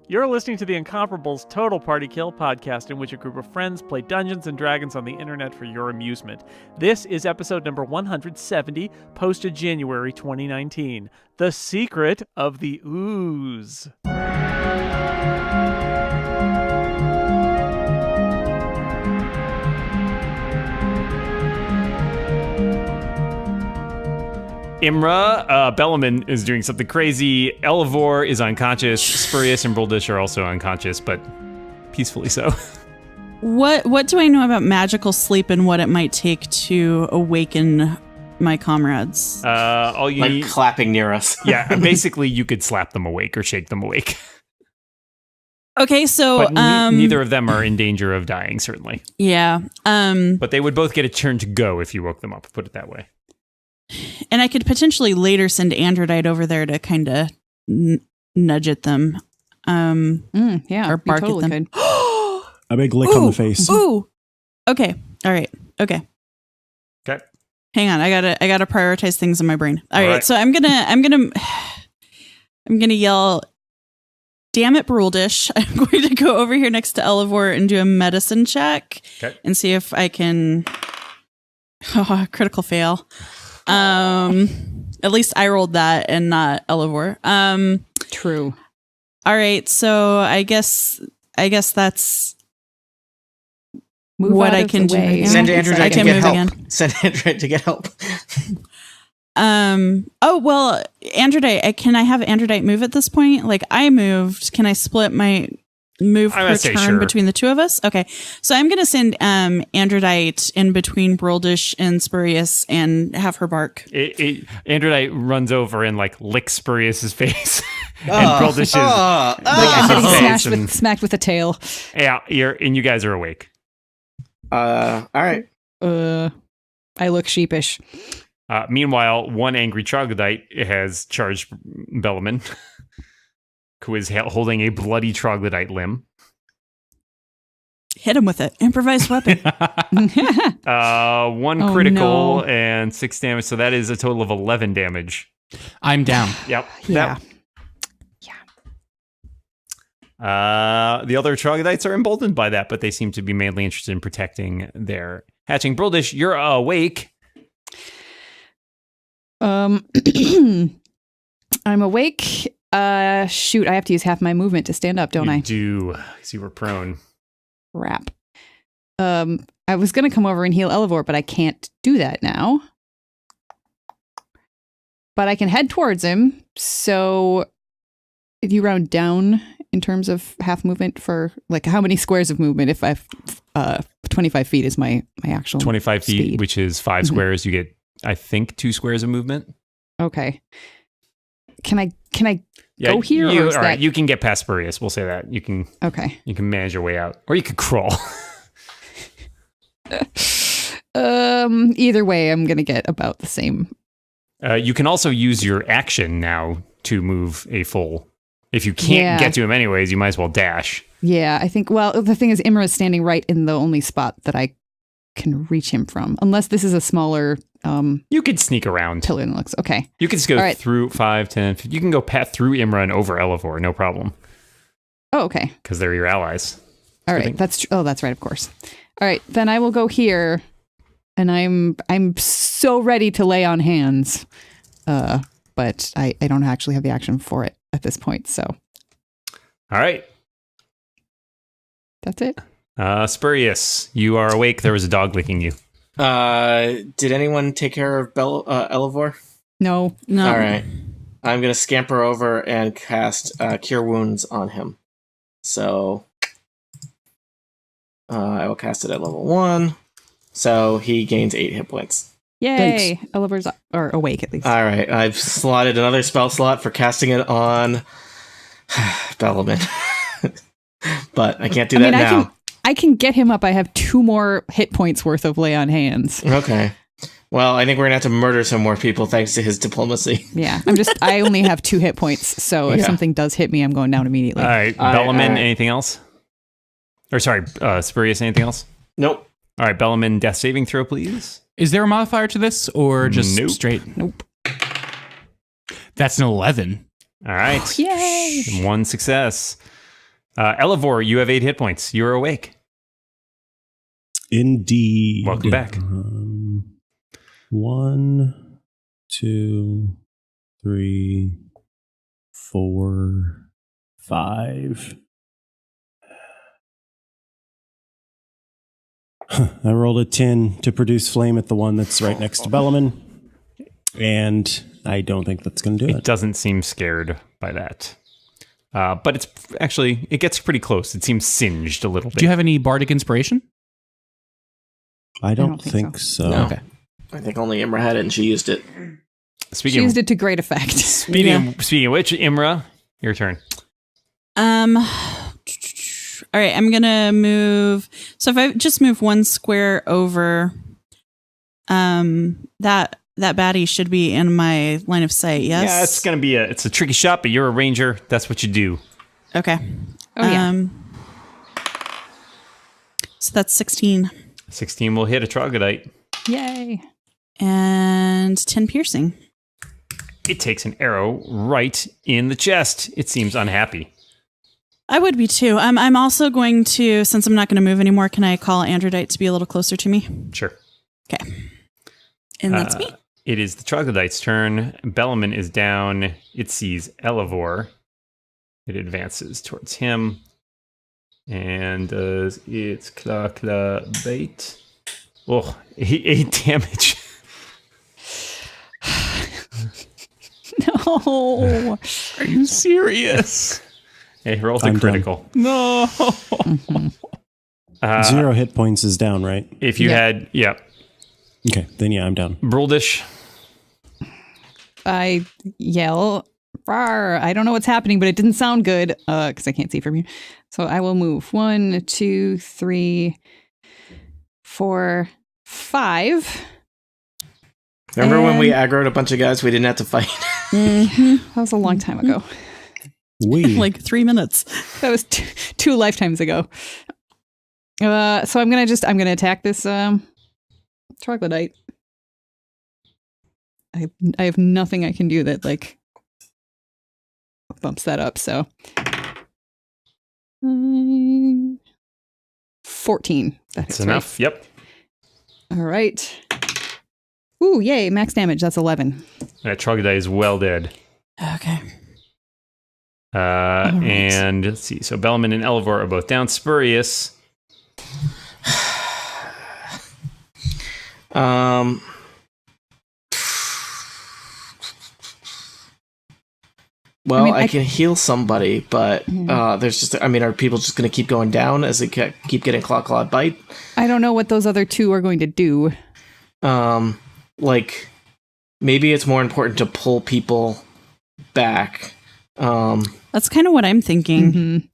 You're listening to the Incomparables Total Party Kill podcast, in which a group of friends play Dungeons and Dragons on the internet for your amusement. This is episode number 170, posted January 2019. The Secret of the Ooze. Imra, Bellaman is doing something crazy. Elivor is unconscious. Spurious and Broldish are also unconscious, but peacefully so. What do I know about magical sleep and what it might take to awaken my comrades? All you need, clapping near us. Yeah, basically you could slap them awake or shake them awake. Okay, so but neither of them are in danger of dying, certainly. Yeah. But they would both get a turn to go if you woke them up. Put it that way. And I could potentially later send Androdite over there to kind of nudge at them. Yeah, or bark totally at them. A big lick on the face. Ooh. Okay. All right. Okay. Okay. Hang on. I gotta prioritize things in my brain. All right. So I'm gonna yell, "Damn it, Broldish." I'm going to go over here next to Elivor and do a medicine check and see if I can. Oh, critical fail. At least I rolled that and not Elivor. True. All right, so I guess that's Move what out I of can the do. way. Send Androdite to get help. Again. Send Androdite to get help. Oh well, Androdite. Can I have Androdite move at this point? Like I moved. Can I split my move per turn between the two of us? Okay, so I'm gonna send Androdite in between Broldish and Spurious and have her bark. Androdite runs over and like licks Spurious's face, and Broldish is getting smacked with a tail. Yeah, you guys are awake. All right. I look sheepish. Meanwhile, one angry troglodyte has charged Bellaman, who is holding a bloody troglodyte limb. Hit him with it. Improvised weapon. One critical and 6 damage, so that is a total of 11 damage. I'm down. Yep. Yeah. The other troglodytes are emboldened by that, but they seem to be mainly interested in protecting their hatching. Broldish, you're awake. I'm awake. Shoot, I have to use half my movement to stand up, don't I? You do, because you were prone. Crap. I was going to come over and heal Elivor, but I can't do that now. But I can head towards him. So if you round down in terms of half movement for like how many squares of movement, if I've 25 feet is my actual 25 feet, speed. Which is 5 squares, you get, I think, 2 squares of movement. Okay. Can I go here? Or is all that... right, you can get past Spurious. We'll say that. You can manage your way out. Or you could crawl. Either way, I'm going to get about the same. You can also use your action now to move a full. If you can't get to him anyways, you might as well dash. Yeah, I think, well, the thing is, Imra is standing right in the only spot that I can reach him from. Unless this is a smaller... you could sneak around. Pillar and looks. Okay. You can just go through 5, 10, 15. You can go through Imra and over Elivor, no problem. Oh, okay. Because they're your allies. All right. That's right, of course. All right, then I will go here, and I'm so ready to lay on hands, but I don't actually have the action for it at this point. So. All right. That's it. Spurious, you are awake. There was a dog licking you. Did anyone take care of Elivor? No. All right. I'm going to scamper over and cast Cure Wounds on him. So I will cast it at level 1. So he gains 8 hit points. Yay! Elivor's awake at least. All right. I've slotted another spell slot for casting it on Bellaman. But I can't do that now. I can get him up. I have 2 more hit points worth of lay on hands. Okay. Well, I think we're going to have to murder some more people thanks to his diplomacy. Yeah. I only have 2 hit points. So if something does hit me, I'm going down immediately. All right. Bellaman, anything else? Or sorry, Spurious, anything else? Nope. All right. Bellaman, death saving throw, please. Is there a modifier to this or just straight? Nope. That's an 11. All right. Yay. 1 success. Elevor, you have 8 hit points. You're awake. Indeed. Welcome back. 1, 2, 3, 4, 5. I rolled a 10 to produce flame at the one that's right next to Bellaman. And I don't think that's going to do it. It doesn't seem scared by that. But it's actually, it gets pretty close. It seems singed a little bit. Do you have any bardic inspiration? I don't think so. No. Okay. I think only Imra had it and she used it. She used it to great effect. Speaking of which, Imra, your turn. All right, I'm gonna move. So if I just move one square over, that baddie should be in my line of sight. Yes. Yeah, it's gonna be it's a tricky shot, but you're a ranger. That's what you do. Okay. Oh yeah. So that's 16. 16 will hit a troglodyte. Yay. And 10 piercing. It takes an arrow right in the chest. It seems unhappy. I would be too. I'm also going to, since I'm not going to move anymore, can I call Androdite to be a little closer to me? Sure. Okay. And that's me. It is the troglodyte's turn. Bellaman is down. It sees Elevor. It advances towards him. And does its claw bait. Oh, 8 damage. No. Are you serious? Hey, roll the critical. No. 0 hit points is down, right? If you had, Okay, then yeah, I'm down. Bruldish. I yell, "Rawr." I don't know what's happening, but it didn't sound good because I can't see from here. So I will move 1, 2, 3, 4, 5. Remember when we aggroed a bunch of guys we didn't have to fight? That was a long time ago. Like 3 minutes. That was 2 lifetimes ago. So I'm gonna attack this troglodyte. I have nothing I can do that like bumps that up. So 14. That's enough. Right. Yep. All right. Ooh, yay! Max damage. That's 11. That troglodyte is well dead. Okay. Right. And let's see. So Bellaman and Elevor are both down. Spurious. Well, I can heal somebody, but there's just, are people just going to keep going down as they keep getting claw bite? I don't know what those other 2 are going to do. Like, maybe it's more important to pull people back. That's kind of what I'm thinking.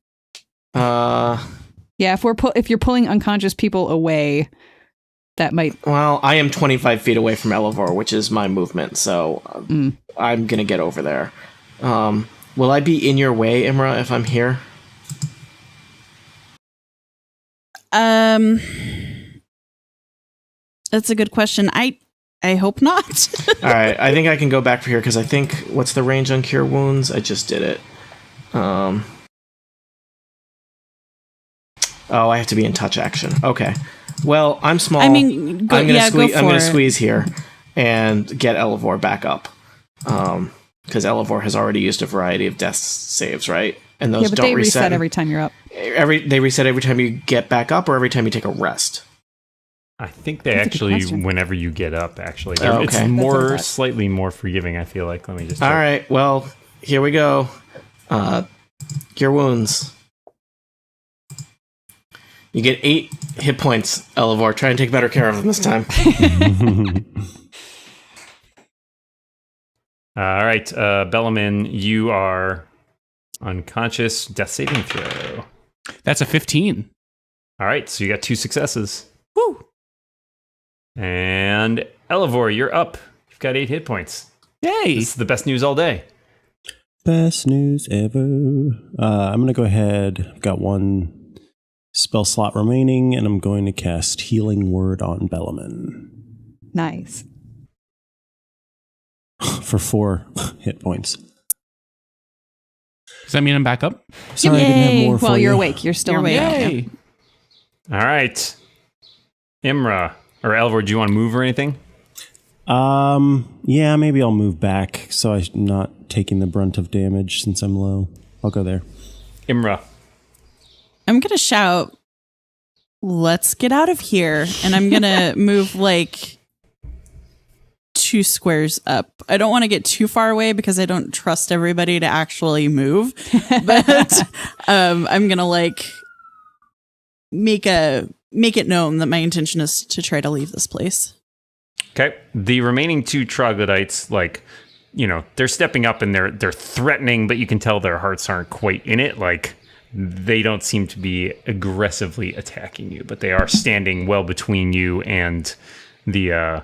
Yeah, if you're pulling unconscious people away, that might. Well, I am 25 feet away from Elevor, which is my movement, so I'm gonna get over there. Will I be in your way, Imra, if I'm here? That's a good question. I hope not. All right, I think I can go back for here because I think what's the range on Cure Wounds? I just did it. Oh, I have to be in touch action. Okay. Well, I'm small. I'm gonna squeeze here and get Elevor back up. Because Elevor has already used a variety of death saves, right? And those don't reset every time you're up. They reset every time you get back up or every time you take a rest? I think they whenever you get up, actually. Oh, okay. It's slightly more forgiving, I feel like. Let me just check. All right, well, here we go. Cure Wounds. You get 8 hit points, Elevor. Try and take better care of them this time. All right, Bellaman, you are unconscious. Death saving throw. That's a 15. All right, so you got 2 successes. Woo! And Elevor, you're up. You've got 8 hit points. Yay! This is the best news all day. Best news ever. I'm going to go ahead. I've got 1 spell slot remaining, and I'm going to cast Healing Word on Bellaman. Nice. For 4 hit points. Does that mean I'm back up? Sorry, I didn't have more for Well, you're you. awake. You're still You're awake. awake. Yay. All right. Imra or Elvor, do you want to move or anything? Yeah, maybe I'll move back so I'm not taking the brunt of damage since I'm low. I'll go there. Imra. I'm going to shout, let's get out of here. And I'm going to move like 2 squares up. I don't want to get too far away because I don't trust everybody to actually move. But I'm going to like make it known that my intention is to try to leave this place. Okay. The remaining 2 troglodytes, like, you know, they're stepping up and they're threatening, but you can tell their hearts aren't quite in it. Like, they don't seem to be aggressively attacking you, but they are standing well between you and the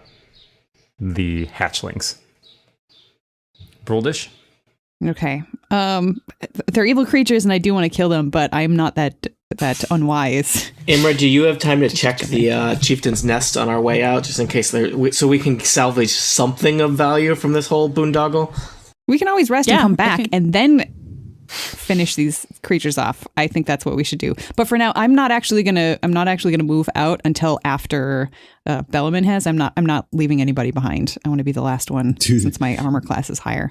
hatchlings. Broldish? Okay. They're evil creatures, and I do want to kill them, but I'm not that unwise. Imra, do you have time to check the chieftain's nest on our way out, just in case so we can salvage something of value from this whole boondoggle? We can always rest and come back, and then finish these creatures off. I think that's what we should do. But for now, I'm not actually gonna move out until after Bellaman has. I'm not leaving anybody behind. I want to be the last one since my armor class is higher.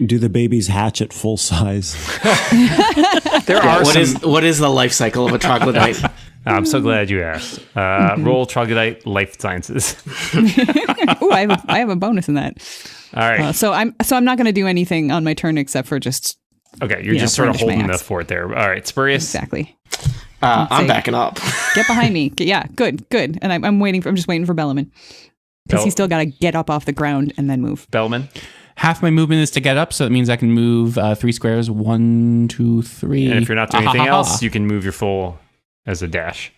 Do the babies hatch at full size? What is the life cycle of a troglodyte? I'm so glad you asked. Roll troglodyte life sciences. Ooh, I have a bonus in that. All right. So I'm not going to do anything on my turn except for just. Okay, you're just sort of holding the fort there. All right, Spurious. Exactly. I'm backing up. Get behind me. Yeah, good. And I'm waiting. I'm just waiting for Bellaman because he's still got to get up off the ground and then move. Bellman. Half my movement is to get up, so that means I can move 3 squares. 1, 2, 3. And if you're not doing anything else, you can move your full as a dash.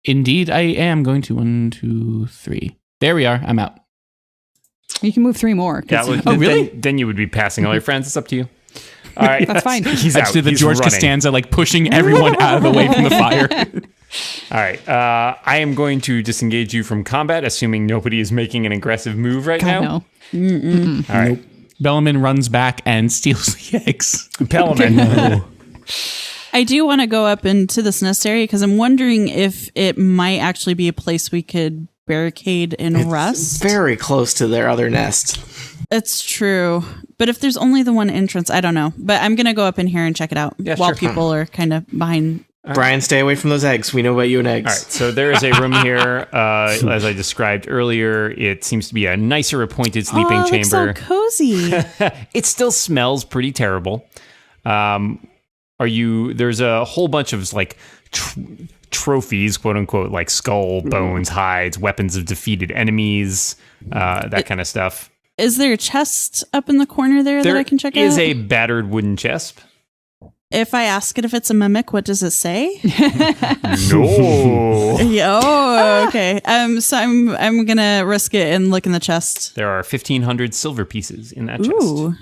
Indeed, I am going to 1, 2, 3. There we are. I'm out. You can move 3 more. Yeah, really? Then you would be passing all your friends. It's up to you. All right, that's fine. He's I out. just did the He's George running. Costanza, like pushing everyone out of the way from the fire. All right, I am going to disengage you from combat, assuming nobody is making an aggressive move right now. No. Mm-mm. All right. Nope. Bellaman runs back and steals the eggs. Bellaman. No. I do want to go up into this nest area because I'm wondering if it might actually be a place we could barricade and rest. Very close to their other nest. It's true. But if there's only the one entrance, I don't know. But I'm going to go up in here and check it out while people are kind of behind. Brian, stay away from those eggs. We know about you and eggs. All right, so there is a room here, as I described earlier. It seems to be a nicer appointed sleeping chamber. Looks so cozy. It still smells pretty terrible. There's a whole bunch of like trophies, quote unquote, like skull, bones, hides, weapons of defeated enemies, that kind of stuff. Is there a chest up in the corner that I can check out? There is a battered wooden chest. If I ask it if it's a mimic, what does it say? No. Okay. So I'm gonna risk it and look in the chest. There are 1,500 silver pieces in that Ooh.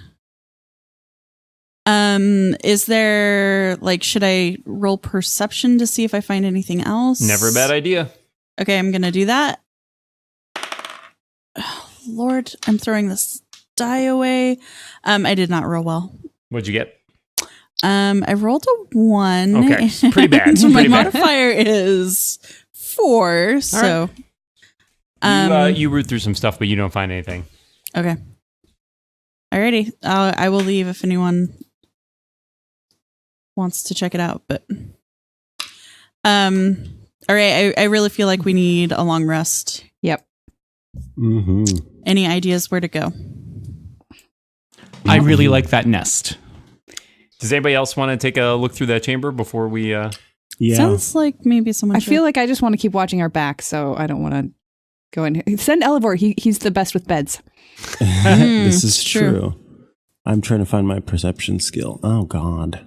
chest. Is there should I roll perception to see if I find anything else? Never a bad idea. Okay, I'm gonna do that. Oh, Lord, I'm throwing this die away. I did not roll well. What'd you get? I rolled a 1. Okay, pretty bad. So my Pretty bad. modifier is 4. So, you root through some stuff, but you don't find anything. Okay. Alrighty. I will leave if anyone wants to check it out. But, all right. I really feel like we need a long rest. Yep. Mm-hmm. Any ideas where to go? I really like that nest. Does anybody else want to take a look through that chamber before we... Yeah. Sounds like maybe someone I should. feel like I just want to keep watching our back, so I don't want to go in. Send Elevor. He's the best with beds. This is true. true. I'm trying to find my perception skill. Oh, God.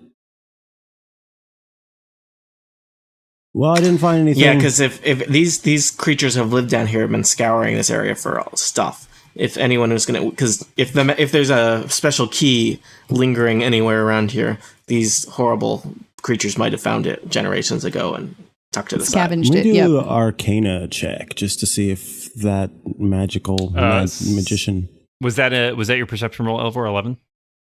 Well, I didn't find anything. Yeah, because if these creatures have lived down here and been scouring this area for stuff, if anyone was going to... Because if there's a special key lingering anywhere around here, these horrible creatures might have found it generations ago and tucked to the side. Scavenged We it. do Yep. an Arcana check just to see if that magical magician... Was that your perception roll, Elvor? 11?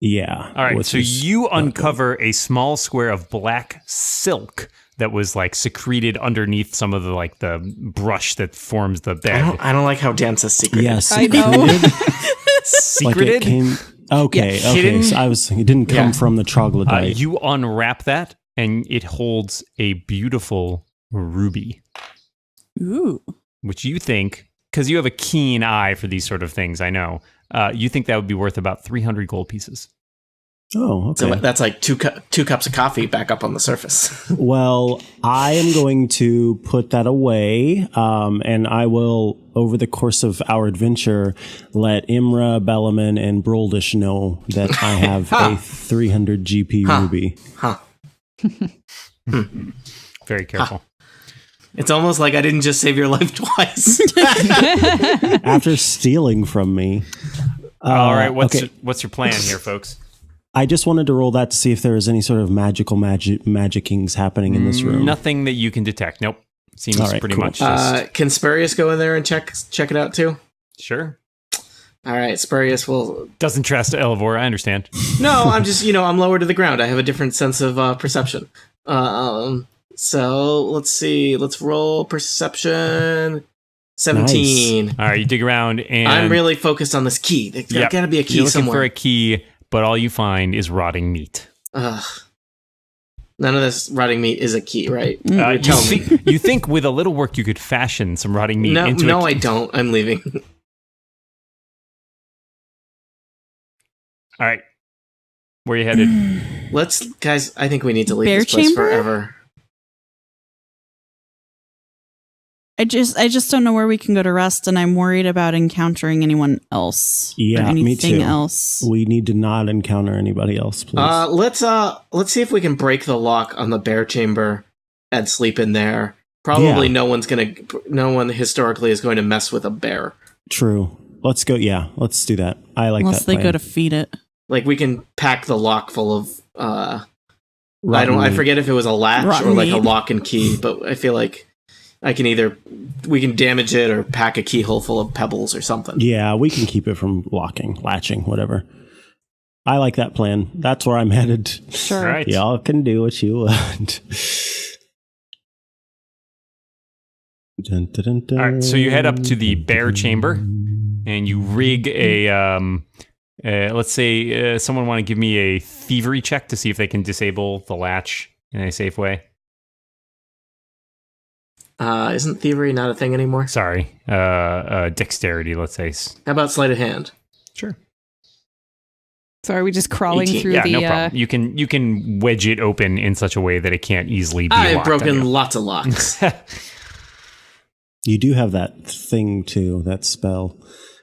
Yeah. All right, so you uncover a small square of black silk that was like secreted underneath some of the brush that forms the bed. I don't like how Dan says secreted. Yes, I know. Secreted? Like it came, okay. Hidden? So I was thinking it didn't come from the troglodyte. You unwrap that, and it holds a beautiful ruby. Ooh. Which you think, because you have a keen eye for these sort of things, I know, you think that would be worth about 300 gold pieces. Oh, okay. So that's like two cups of coffee back up on the surface. Well, I am going to put that away, and I will, over the course of our adventure, let Imra, Bellaman, and Broldish know that I have a 300 GP ruby. Very careful. It's almost like I didn't just save your life twice. After stealing from me. All right, what's your plan here, folks? I just wanted to roll that to see if there is any sort of magicings happening in this room. Nothing that you can detect. Nope. Seems pretty much just... Can Spurious go in there and check it out too? Sure. All right, Spurious will... Doesn't trust Elevor, I understand. No, I'm just, I'm lower to the ground. I have a different sense of perception. So, let's see. Let's roll perception. 17. Nice. All right, you dig around and... I'm really focused on this key. There's got to be a key You're looking somewhere. for a key, but all you find is rotting meat. Ugh. None of this rotting meat is a key, right? You think with a little work you could fashion some rotting meat into a key? No, I don't. I'm leaving. All right. Where are you headed? Guys, I think we need to leave Bear this place chamber? forever. I just don't know where we can go to rest, and I'm worried about encountering anyone else. Yeah, or anything me too. else. We need to not encounter anybody else, please. Let's see if we can break the lock on the bear chamber and sleep in there. Probably no one historically is going to mess with a bear. True. Let's go. Yeah, let's do that. I like Unless that they plan. go to feed it. Like we can pack the lock full of Rotten I meat. forget if it was a latch Rotten or like a meat. lock and key, but I feel like we can damage it or pack a keyhole full of pebbles or something. Yeah, we can keep it from latching, whatever. I like that plan. That's where I'm headed. Sure. All right. Y'all can do what you want. Dun, dun, dun, dun. All right, so you head up to the bear chamber, and you rig a... let's say someone want to give me a thievery check to see if they can disable the latch in a safe way. Isn't thievery not a thing anymore? Sorry. Dexterity, let's say. How about sleight of hand? Sure. So are we just crawling 18. through Yeah, the... no problem. You can wedge it open in such a way that it can't easily be locked. I've broken on you. lots of locks. You do have that thing too, that spell,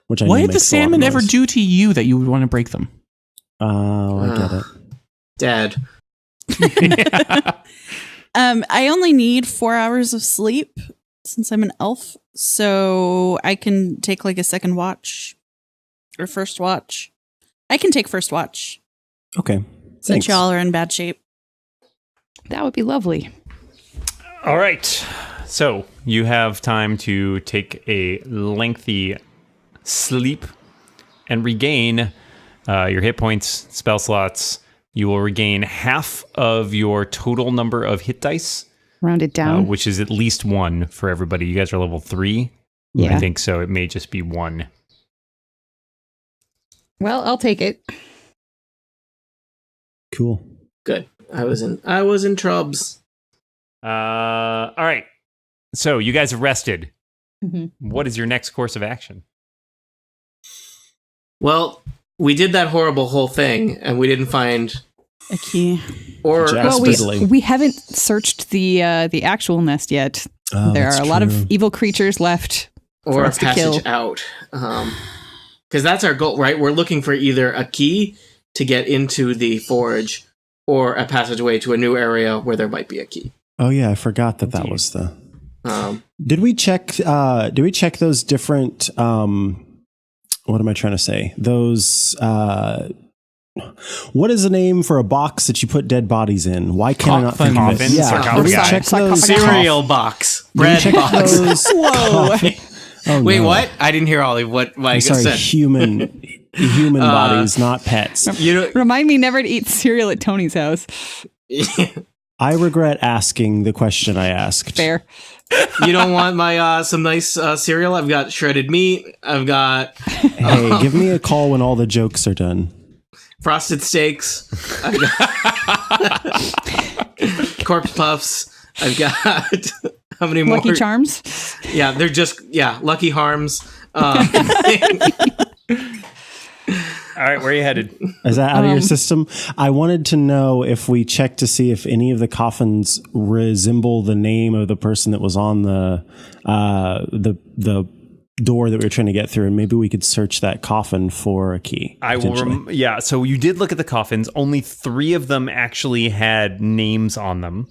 which I What know did the makes a lot of salmon ever noise. do to you that you would want to break them? Oh, I get it. Dad. I only need 4 hours of sleep since I'm an elf, so I can take like a second watch or first watch. I can take first watch Okay. since Thanks. y'all are in bad shape. That would be lovely. All right. So you have time to take a lengthy sleep and regain your hit points, spell slots. You will regain half of your total number of hit dice, Round it down. which is at least 1 for everybody. You guys are level 3. Yeah. I think so. It may just be 1. Well, I'll take it. Cool. Good. I was in trubs. All right. So you guys have rested. Mhm. What is your next course of action? Well, we did that horrible whole thing, and we didn't find A key. or Jack- Well, Spizzly. we haven't searched the actual nest yet. Oh, There that's are a lot true. of evil creatures left for or a us to kill. passage out. Because that's our goal, right? We're looking for either a key to get into the forge or a passageway to a new area where there might be a key. Oh yeah, I forgot that Indeed. was the. Um, Did we check? Did we check those different? What am I trying to say? Those. What is the name for a box that you put dead bodies in? Why can I not think of it? Coffin? Yeah, Sarcophagus. did we check those? cereal box, Did we bread check box. those? Whoa. Oh, Wait, no. what? I didn't hear all of what I'm Mike sorry, said. human. human bodies, not pets. Remind me never to eat cereal at Tony's house. I regret asking the question I asked. Fair. You don't want my some nice cereal? I've got shredded meat. I've got... Hey, give me a call when all the jokes are done. Frosted steaks. I've got corpse puffs. I've got... How many more? Lucky Charms? Yeah, they're just... Yeah, Lucky Harms. All right, where are you headed? Is that out of your system? I wanted to know if we checked to see if any of the coffins resemble the name of the person that was on the door that we were trying to get through, and maybe we could search that coffin for a key. I will. Yeah. So you did look at the coffins. Only 3 of them actually had names on them.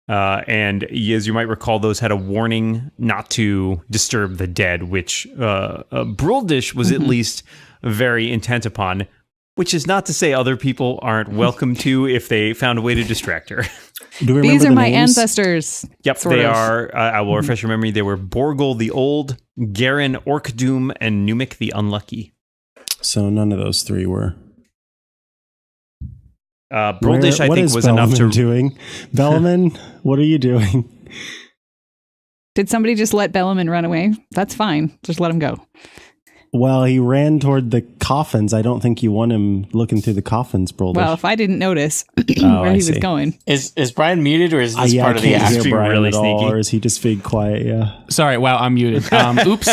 And as you might recall, those had a warning not to disturb the dead, which Bruldish was at least very intent upon, which is not to say other people aren't welcome to if they found a way to distract her. Do we These are the my names? ancestors. Yep, they are. I will refresh your memory. They were Borgul the Old, Garen Orkdoom, and Numik the Unlucky. So none of those 3 were. Bruldish, I think, was enough to... doing? Bellaman, what are you doing? Did somebody just let Bellaman run away? That's fine. Just let him go. Well, he ran toward the coffins. I don't think you want him looking through the coffins, Bruldish. Well, if I didn't notice where he was going. Is Brian muted, or is this part of the act? act? Brian really at all, sneaky. or is he just being quiet? Yeah. Sorry, wow, I'm muted. Oops.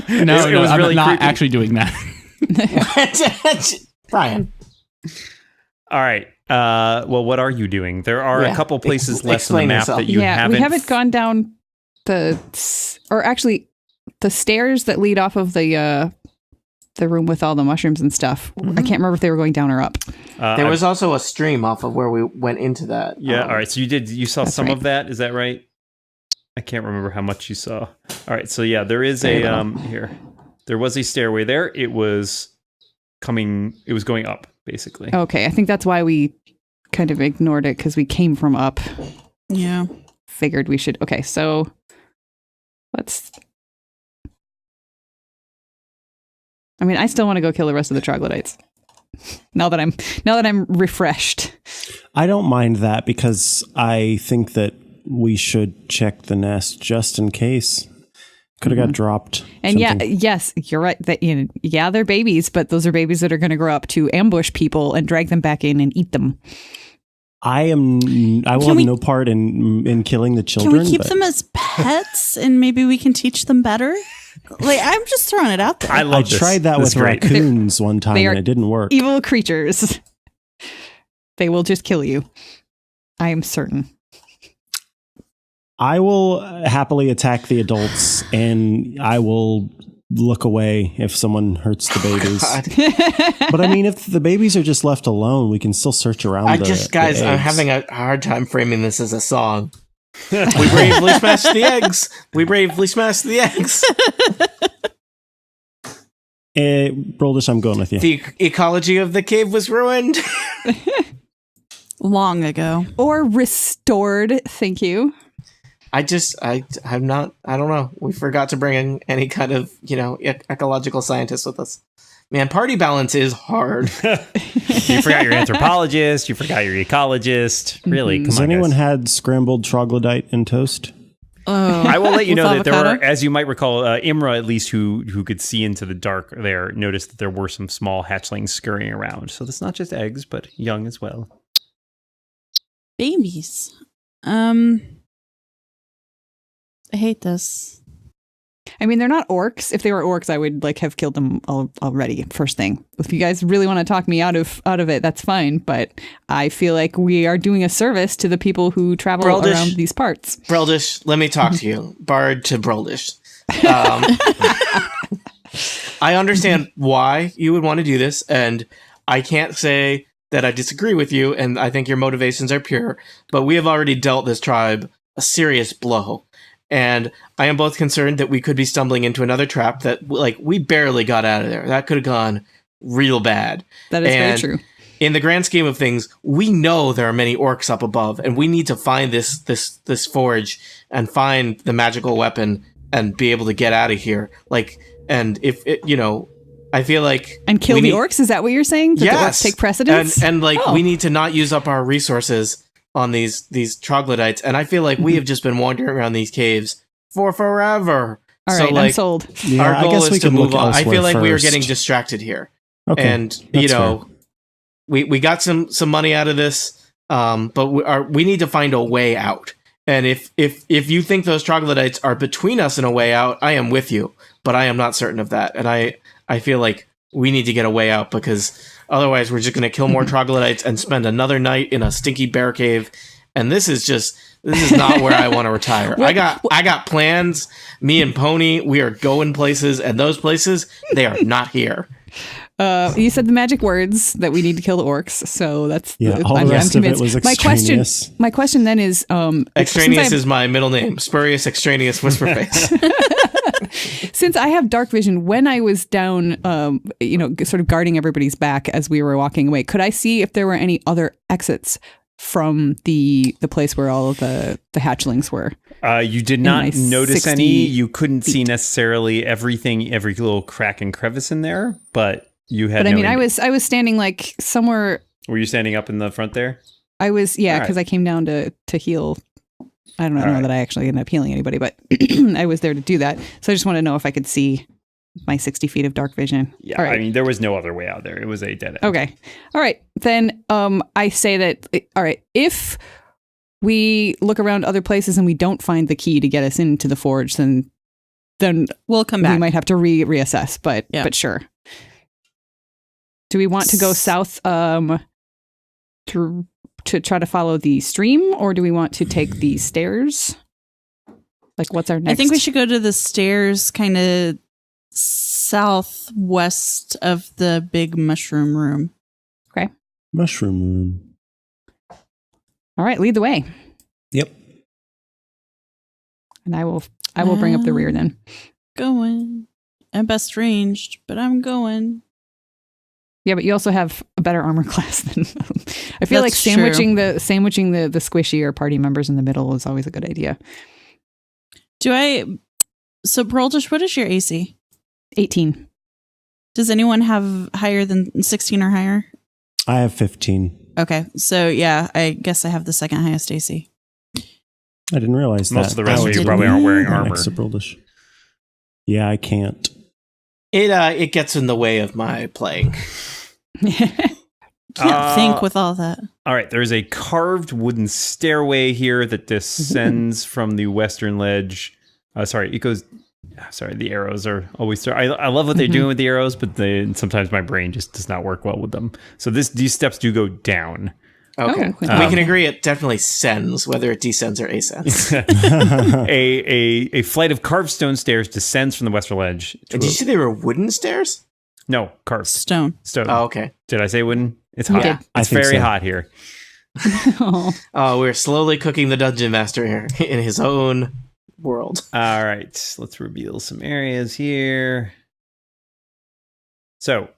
No, It was I'm really not creepy. actually doing that. Brian. All right. Well, what are you doing? There are a couple places left on the map that you haven't... we haven't gone down the stairs that lead off of the room with all the mushrooms and stuff. I can't remember if they were going down or up. There was also a stream off of where we went into that. Yeah, all right. So you saw some right. of that. Is that right? I can't remember how much you saw. All right. So yeah, there is a here. There was a stairway there. It was going up, basically. Okay, I think that's why we kind of ignored it, because we came from up. Yeah. Figured we should. Okay, so let's... I mean, I still want to go kill the rest of the troglodytes. Now that I'm refreshed. I don't mind that, because I think that we should check the nest just in case. Could have got dropped. And something. yes, you're right. That they're babies, but those are babies that are going to grow up to ambush people and drag them back in and eat them. I will have no part in killing the children. Can we keep them as pets, and maybe we can teach them better? Like, I'm just throwing it out there. I tried that with raccoons one time, and it didn't work. Evil creatures. They will just kill you. I am certain. I will happily attack the adults, and I will look away if someone hurts the babies. But I mean, if the babies are just left alone, we can still search around. Guys, I'm having a hard time framing this as a song. We bravely smashed the eggs. We bravely smashed the eggs. Broldish, I'm going with you. The ecology of the cave was ruined. Long ago. Or restored. Thank you. I'm not, I don't know. We forgot to bring in any kind of, ecological scientist with us. Man, party balance is hard. You forgot your anthropologist. You forgot your ecologist. Really? Come Has on, anyone guys. had scrambled troglodyte and toast? I will let you know that there avocado? were, as you might recall, Imra, at least who could see into the dark there, noticed that there were some small hatchlings scurrying around. So it's not just eggs, but young as well. Babies. I hate this. I mean, they're not orcs. If they were orcs, I would have killed them already. First thing. If you guys really want to talk me out of it, that's fine. But I feel like we are doing a service to the people who travel around these parts. Broldish, let me talk to you. Bard to Broldish. I understand why you would want to do this, and I can't say that I disagree with you, and I think your motivations are pure. But we have already dealt this tribe a serious blow. And I am both concerned that we could be stumbling into another trap that, we barely got out of there. That could have gone real bad. That is very true. In the grand scheme of things, we know there are many orcs up above, and we need to find this forge and find the magical weapon and be able to get out of here. And if it, I feel like and kill the orcs. Is that what you're saying? Did the orcs take precedence? And we need to not use up our resources on these troglodytes. And I feel like we have just been wandering around these caves for forever. All right, I'm sold. Yeah, our goal is to move on. I feel like we are first. getting distracted here. Okay, and you know, we got some money out of this, but we need to find a way out. And if you think those troglodytes are between us and a way out, I am with you. But I am not certain of that. And I feel like we need to get a way out, because otherwise we're just going to kill more troglodytes and spend another night in a stinky bear cave. And this is not where I want to retire. I got plans. Me and Pony, we are going places, and those places, they are not here. You said the magic words that we need to kill the orcs, so that's all the rest of it was extraneous. My question then is extraneous is my middle name. Spurious Extraneous Whisperface. Since I have dark vision, when I was down, sort of guarding everybody's back as we were walking away, could I see if there were any other exits from the place where all of the hatchlings were? You did not notice any. You couldn't see necessarily everything, every little crack and crevice in there, but you had. But I mean, I was standing like somewhere. Were you standing up in the front there? I was, because I came down to heal. I don't know that I actually ended up healing anybody, but I was there to do that. So I just want to know if I could see my 60 feet of dark vision. Yeah, right. I mean, there was no other way out there. It was a dead end. Okay. All right. Then I say that, all right, if we look around other places and we don't find the key to get us into the forge, then we'll come back. We might have to reassess, but sure. Do we want to go south to try to follow the stream, or do we want to take the stairs? Like, what's our next? I think we should go to the stairs kind of southwest of the big mushroom room. Okay. Mushroom room. All right, lead the way. Yep. And I will bring up the rear then. Going. I'm best ranged, but I'm going. Yeah, but you also have a better armor class than I feel like sandwiching the squishier party members in the middle is always a good idea. So Broldish, what is your AC? 18. Does anyone have higher than 16 or higher? I have 15. Okay, so yeah, I guess I have the second highest AC. I didn't realize that. Most of the rest of you probably aren't wearing armor. Yeah, I can't. It gets in the way of my playing. Can't think with all that. All right, there's a carved wooden stairway here that descends from the western ledge. It goes. Sorry, the arrows are always. I love what they're doing with the arrows, but sometimes my brain just does not work well with them. So these steps do go down. Okay, we can agree it definitely sends, whether it descends or ascends. a flight of carved stone stairs descends from the western ledge. Did you say they were wooden stairs? No, carved stone. Oh, okay. Did I say wooden? It's hot. Yeah. It's very hot here. Oh, we're slowly cooking the dungeon master here in his own world. All right, let's reveal some areas here. So,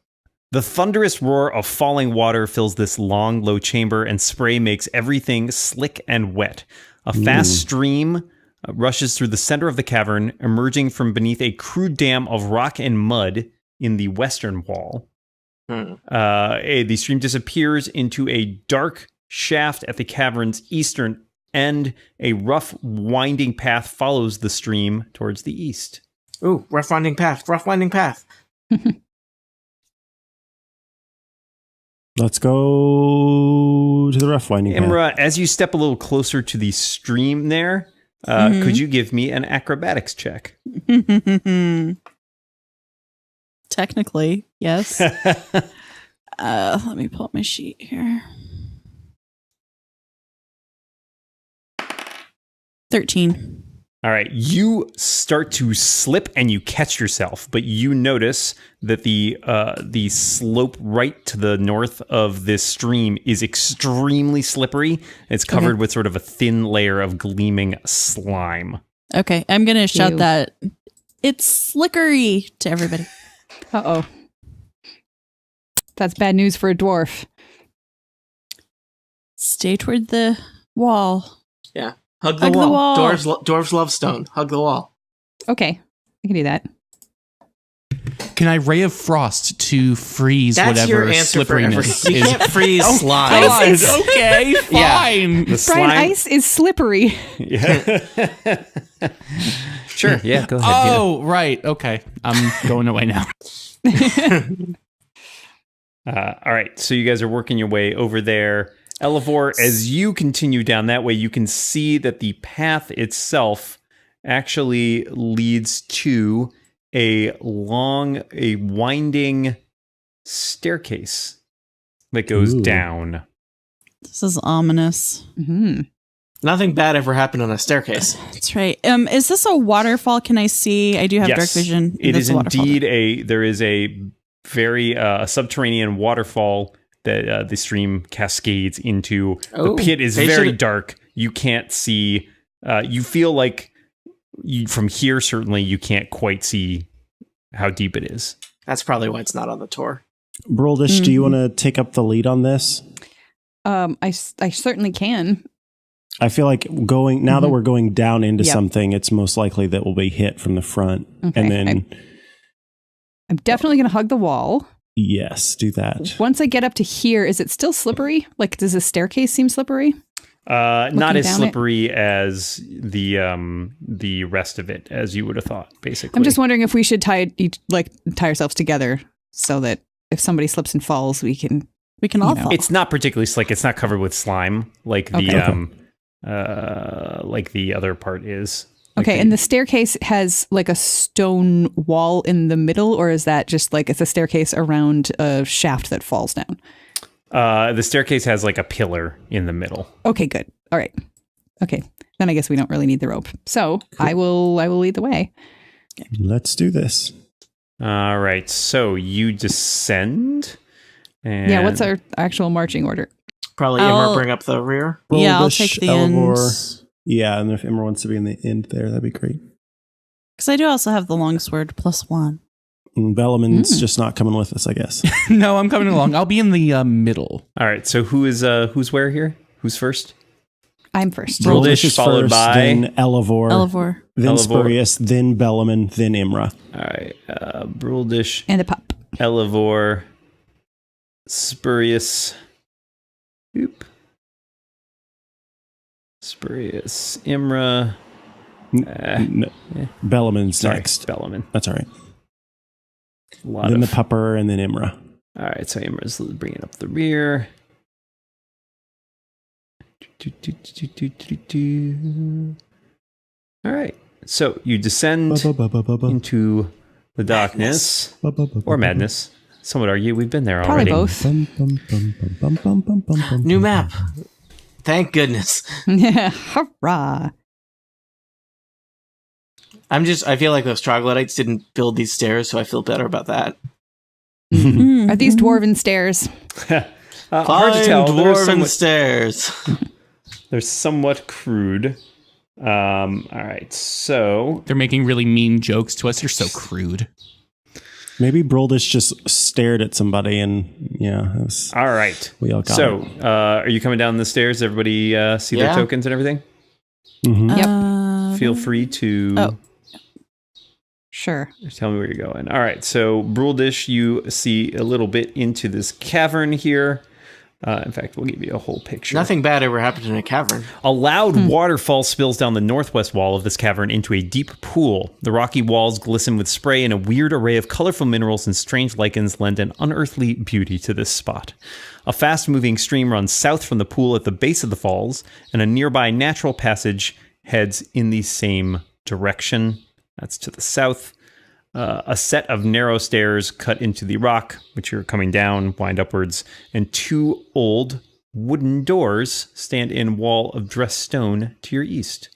the thunderous roar of falling water fills this long, low chamber, and spray makes everything slick and wet. A fast stream rushes through the center of the cavern, emerging from beneath a crude dam of rock and mud in the western wall. The stream disappears into a dark shaft at the cavern's eastern end. A rough, winding path follows the stream towards the east. Ooh, rough winding path. Let's go to the rough winding path. Imra, as you step a little closer to the stream there, could you give me an acrobatics check? Technically, yes. Let me pull up my sheet here. 13. All right, you start to slip and you catch yourself, but you notice that the slope right to the north of this stream is extremely slippery. It's covered with sort of a thin layer of gleaming slime. Okay, I'm going to shout that it's slickery to everybody. Uh-oh. That's bad news for a dwarf. Stay toward the wall. Yeah. Hug the wall. Dwarves love stone. Hug the wall. Okay. I can do that. Can I Ray of Frost to freeze That's whatever your answer for slipperiness everything. You is? can't freeze slime. God, okay, fine. The Brian, slime. ice is slippery. Yeah. Sure. Yeah. Go ahead. Oh, right. Okay. I'm going away now. All right. So you guys are working your way over there. Elevor, as you continue down that way, you can see that the path itself actually leads to a winding staircase that goes down. This is ominous. Mm-hmm. Nothing bad ever happened on a staircase. That's right. Is this a waterfall? Can I see? I do have dark vision. It is a waterfall. indeed there is a very subterranean waterfall that the stream cascades into. The pit is very dark. You can't see. You feel like from here, certainly, you can't quite see how deep it is. That's probably why it's not on the tour. Broldish, do you want to take up the lead on this? I certainly can. I feel like now that we're going down into something, it's most likely that we'll be hit from the front. Okay. And then I'm definitely going to hug the wall. Yes, do that. Once I get up to here, is it still slippery? Like, does the staircase seem slippery? Not as slippery as the rest of it, as you would have thought, basically. I'm just wondering if we should tie ourselves together so that if somebody slips and falls, we can all fall. It's not particularly slick. It's not covered with slime like the other part is. Okay, and the staircase has like a stone wall in the middle, or is that just like it's a staircase around a shaft that falls down? The staircase has like a pillar in the middle. Okay, good. All right. Okay, then I guess we don't really need the rope. So cool. I will lead the way. Let's do this. All right. So you descend. And what's our actual marching order? Probably Imra bring up the rear. Yeah, I'll take the ends. Yeah, and if Imra wants to be in the end there, that'd be great. Because I do also have the longsword +1. And Bellaman's just not coming with us, I guess. No, I'm coming along. I'll be in the middle. All right. So who's where here? Who's first? I'm first. Broldish is followed first, by then Elevor, then Spurious, then Bellaman, then Imra. All right. Broldish and the pup. Elevor, Spurious. Oop. Spurious, Imra. Bellaman's next. Bellaman. That's all right. Then the pupper and then Imra. All right, so Imra's bringing up the rear. All right, so you descend into the darkness or madness. Some would argue we've been there already. Probably both. New map. Thank goodness. Hurrah. I feel like those troglodytes didn't build these stairs, so I feel better about that. Are these dwarven stairs? Hard to tell. Dwarven stairs. They're somewhat crude. All right, so they're making really mean jokes to us. You're so crude. Maybe Broldish just stared at somebody and all right. We all got so, it. Are you coming down the stairs? Everybody see their tokens and everything? Mm-hmm. Yep. Feel free to... Sure. Tell me where you're going. All right. So, Broldish, you see a little bit into this cavern here. In fact, we'll give you a whole picture. Nothing bad ever happened in a cavern. A loud waterfall spills down the northwest wall of this cavern into a deep pool. The rocky walls glisten with spray, and a weird array of colorful minerals and strange lichens lend an unearthly beauty to this spot. A fast-moving stream runs south from the pool at the base of the falls, and a nearby natural passage heads in the same direction. That's to the south. A set of narrow stairs cut into the rock, which you're coming down, wind upwards, and two old wooden doors stand in wall of dressed stone to your east.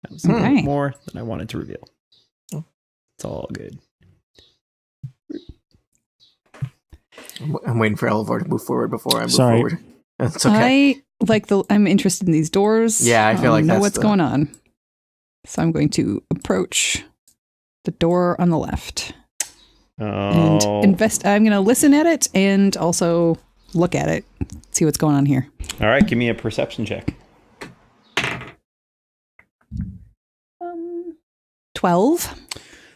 That was a little more than I wanted to reveal. It's all good. I'm waiting for Elevor to move forward before I move forward. That's okay. I'm interested in these doors. Yeah, I feel like know what's going on. So I'm going to approach the door on the left. And I'm going to listen at it and also look at it, see what's going on here. All right, give me a perception check. 12.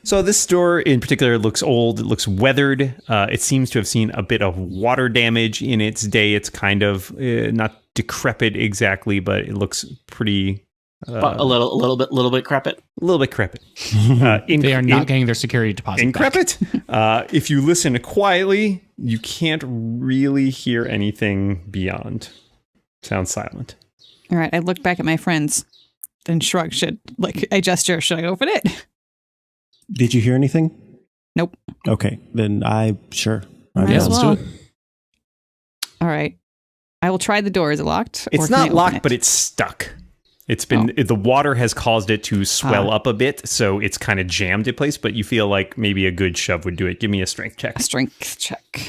So this door in particular looks old. It looks weathered. It seems to have seen a bit of water damage in its day. It's kind of not decrepit exactly, but it looks pretty... a little bit decrepit. A little bit decrepit. They are not getting their security deposit increpit. If you listen quietly, you can't really hear anything beyond. Sounds silent. All right, I look back at my friends and shrug. I gesture, should I open it? Did you hear anything? Nope. Okay, then Might let's do it. All right. I will try the door. Is it locked? It's not locked, but it's stuck. It's been the water has caused it to swell up a bit, so it's kind of jammed in place, but you feel like maybe a good shove would do it. Give me a strength check. A strength check.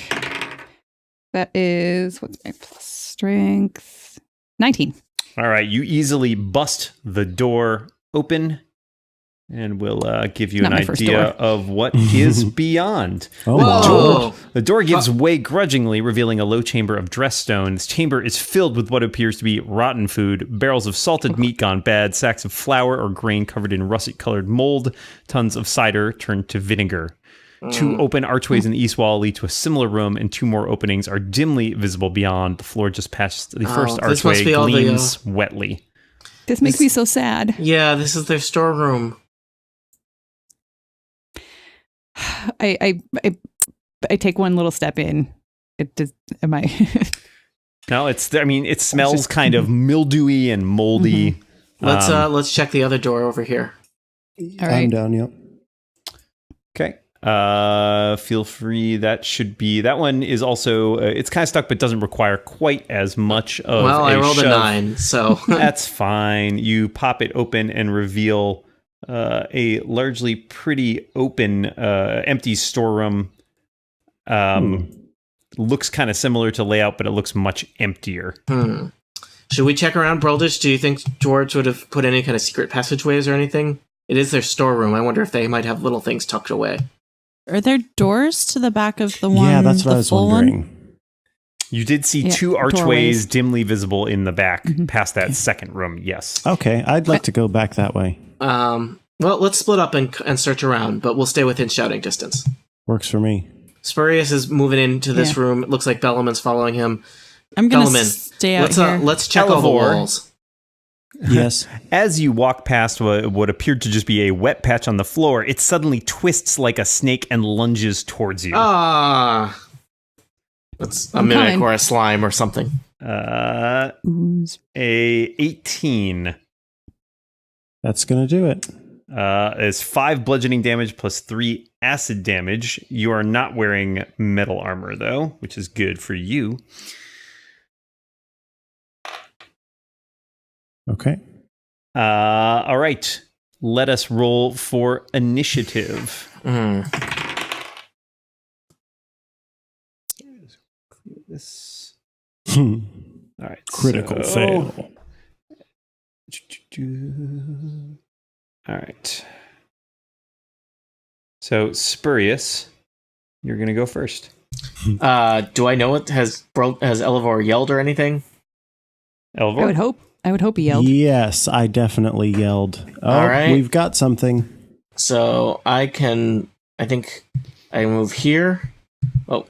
That is, what's my plus strength? 19. All right, you easily bust the door open, and we'll give you an idea of what is beyond. The door gives way grudgingly, revealing a low chamber of dressed stone. This chamber is filled with what appears to be rotten food, barrels of salted meat gone bad, sacks of flour or grain covered in russet-colored mold, tons of cider turned to vinegar. 2 open archways in the east wall lead to a similar room, and 2 more openings are dimly visible beyond. The floor just past the first archway gleams wetly. This makes me so sad. Yeah, this is their storeroom. I take one little step in. Am I? No, it smells kind of mildewy and moldy. Mm-hmm. Let's check the other door over here. All right. I'm down, yep. Okay. Feel free. That one is also, it's kind of stuck, but doesn't require quite as much of I rolled shove. a 9, so. That's fine. You pop it open and reveal a largely pretty open, empty storeroom. Looks kind of similar to layout, but it looks much emptier. Should we check around Broldish? Do you think George would have put any kind of secret passageways or anything? It is their storeroom. I wonder if they might have little things tucked away. Are there doors to the back of the one? Yeah, that's what I was wondering. You did see 2 archways doorways dimly visible in the back past that second room. Yes. Okay, I'd like to go back that way. Well, let's split up and search around, but we'll stay within shouting distance. Works for me. Spurious is moving into this room. It looks like Bellaman's following him. I'm going to stay out here. Let's check all the walls. Yes. As you walk past what appeared to just be a wet patch on the floor, it suddenly twists like a snake and lunges towards you. That's a mimic or a slime or something. Ooze. A 18. That's going to do it. Is 5 bludgeoning damage plus 3 acid damage. You are not wearing metal armor, though, which is good for you. Okay. All right. Let us roll for initiative. This. All right. Critical fail. All right. So, Spurious, you're going to go first. Do I know it? Has Elevor yelled or anything? Elevor? I would hope he yelled. Yes, I definitely yelled. All right. We've got something. So I think I move here. Oh,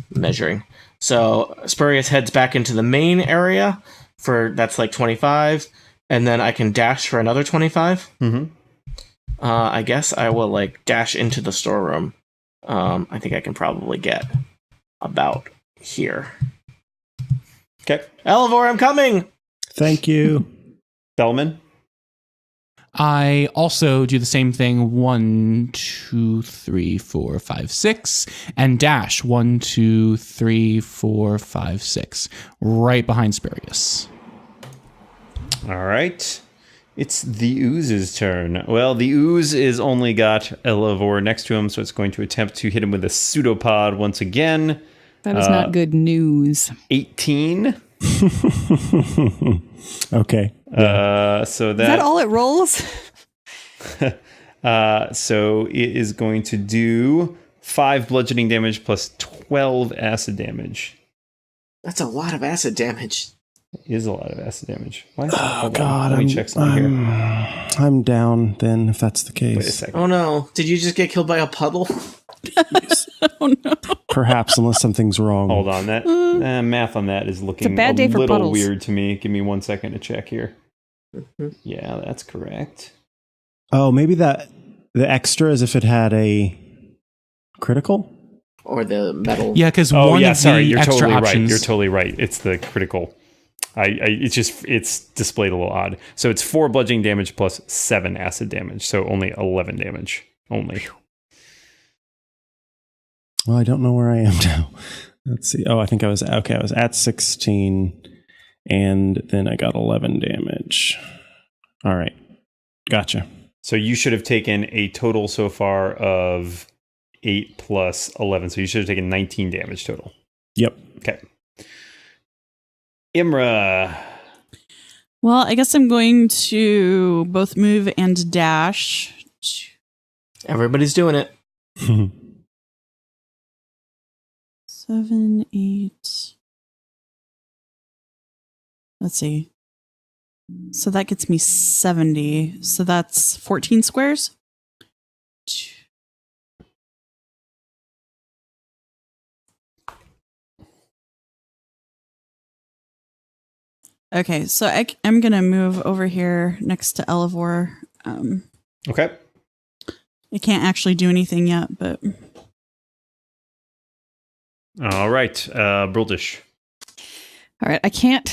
measuring. So Spurious heads back into the main area that's like 25. And then I can dash for another 25. Mm-hmm. I guess I will dash into the storeroom. I think I can probably get about here. Okay. Elevor, I'm coming! Thank you. Bellman? I also do the same thing. 1, 2, 3, 4, 5, 6. And dash 1, 2, 3, 4, 5, 6. Right behind Spurious. All right. It's the Ooze's turn. Well, the Ooze is only got Elevor next to him, so it's going to attempt to hit him with a pseudopod once again. That is not good news. 18. Okay. So is that all it rolls? So it is going to do 5 bludgeoning damage plus 12 acid damage. That's a lot of acid damage. Is a lot of acid damage. Why? Oh God! Let me check something here. I'm down. Then, if that's the case, Wait a second. Oh no! Did you just get killed by a puddle? Oh no. Perhaps, unless something's wrong. Hold on, that math on that is looking a bad day for little puddles. weird to me. Give me 1 second to check here. Yeah, that's correct. Oh, maybe the extra is if it had a critical. Or the metal? Yeah, because Oh one yeah, of sorry, the you're extra totally options. right. You're totally right. It's the critical. It's displayed a little odd. So it's 4 bludgeoning damage plus 7 acid damage. So only 11 damage. Only. Well, I don't know where I am now. Let's see. Oh, I think I was okay. I was at 16, and then I got 11 damage. All right, gotcha. So you should have taken a total so far of 8 plus 11. So you should have taken 19 damage total. Yep. Okay. Imra. Well, I guess I'm going to both move and dash. Everybody's doing it. 7, 8. Let's see. So that gets me 70. So that's 14 squares. Okay, so I'm going to move over here next to Elevor. Okay. I can't actually do anything yet, but... All right. Bruldish. All right, I can't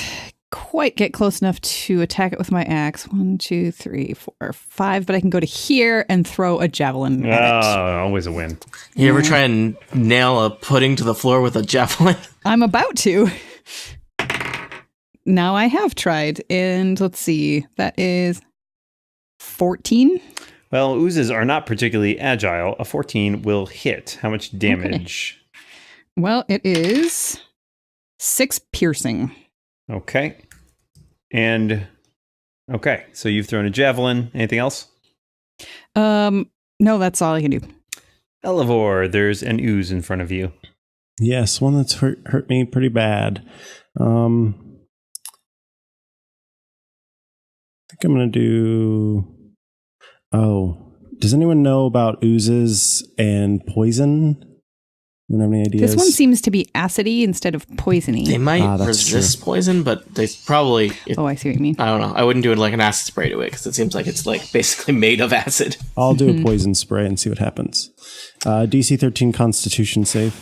quite get close enough to attack it with my axe. 1, 2, 3, 4, 5, but I can go to here and throw a javelin at it. Always a win. You ever try and nail a pudding to the floor with a javelin? I'm about to. Now I have tried, and let's see, that is 14. Well, oozes are not particularly agile. A 14 will hit. How much damage? Well, it is 6 piercing. Okay. And okay, so you've thrown a javelin. Anything else? No, that's all I can do. Elevor, there's an ooze in front of you. Yes, one that's hurt me pretty bad. I think I'm gonna do. Oh, does anyone know about oozes and poison? You have any ideas? This one seems to be acidy instead of poisony. They might that's resist poison, but they probably... I see what you mean. I don't know. I wouldn't do it like an acid spray to it, because it seems like it's like basically made of acid. I'll do a poison spray and see what happens. DC 13 Constitution save.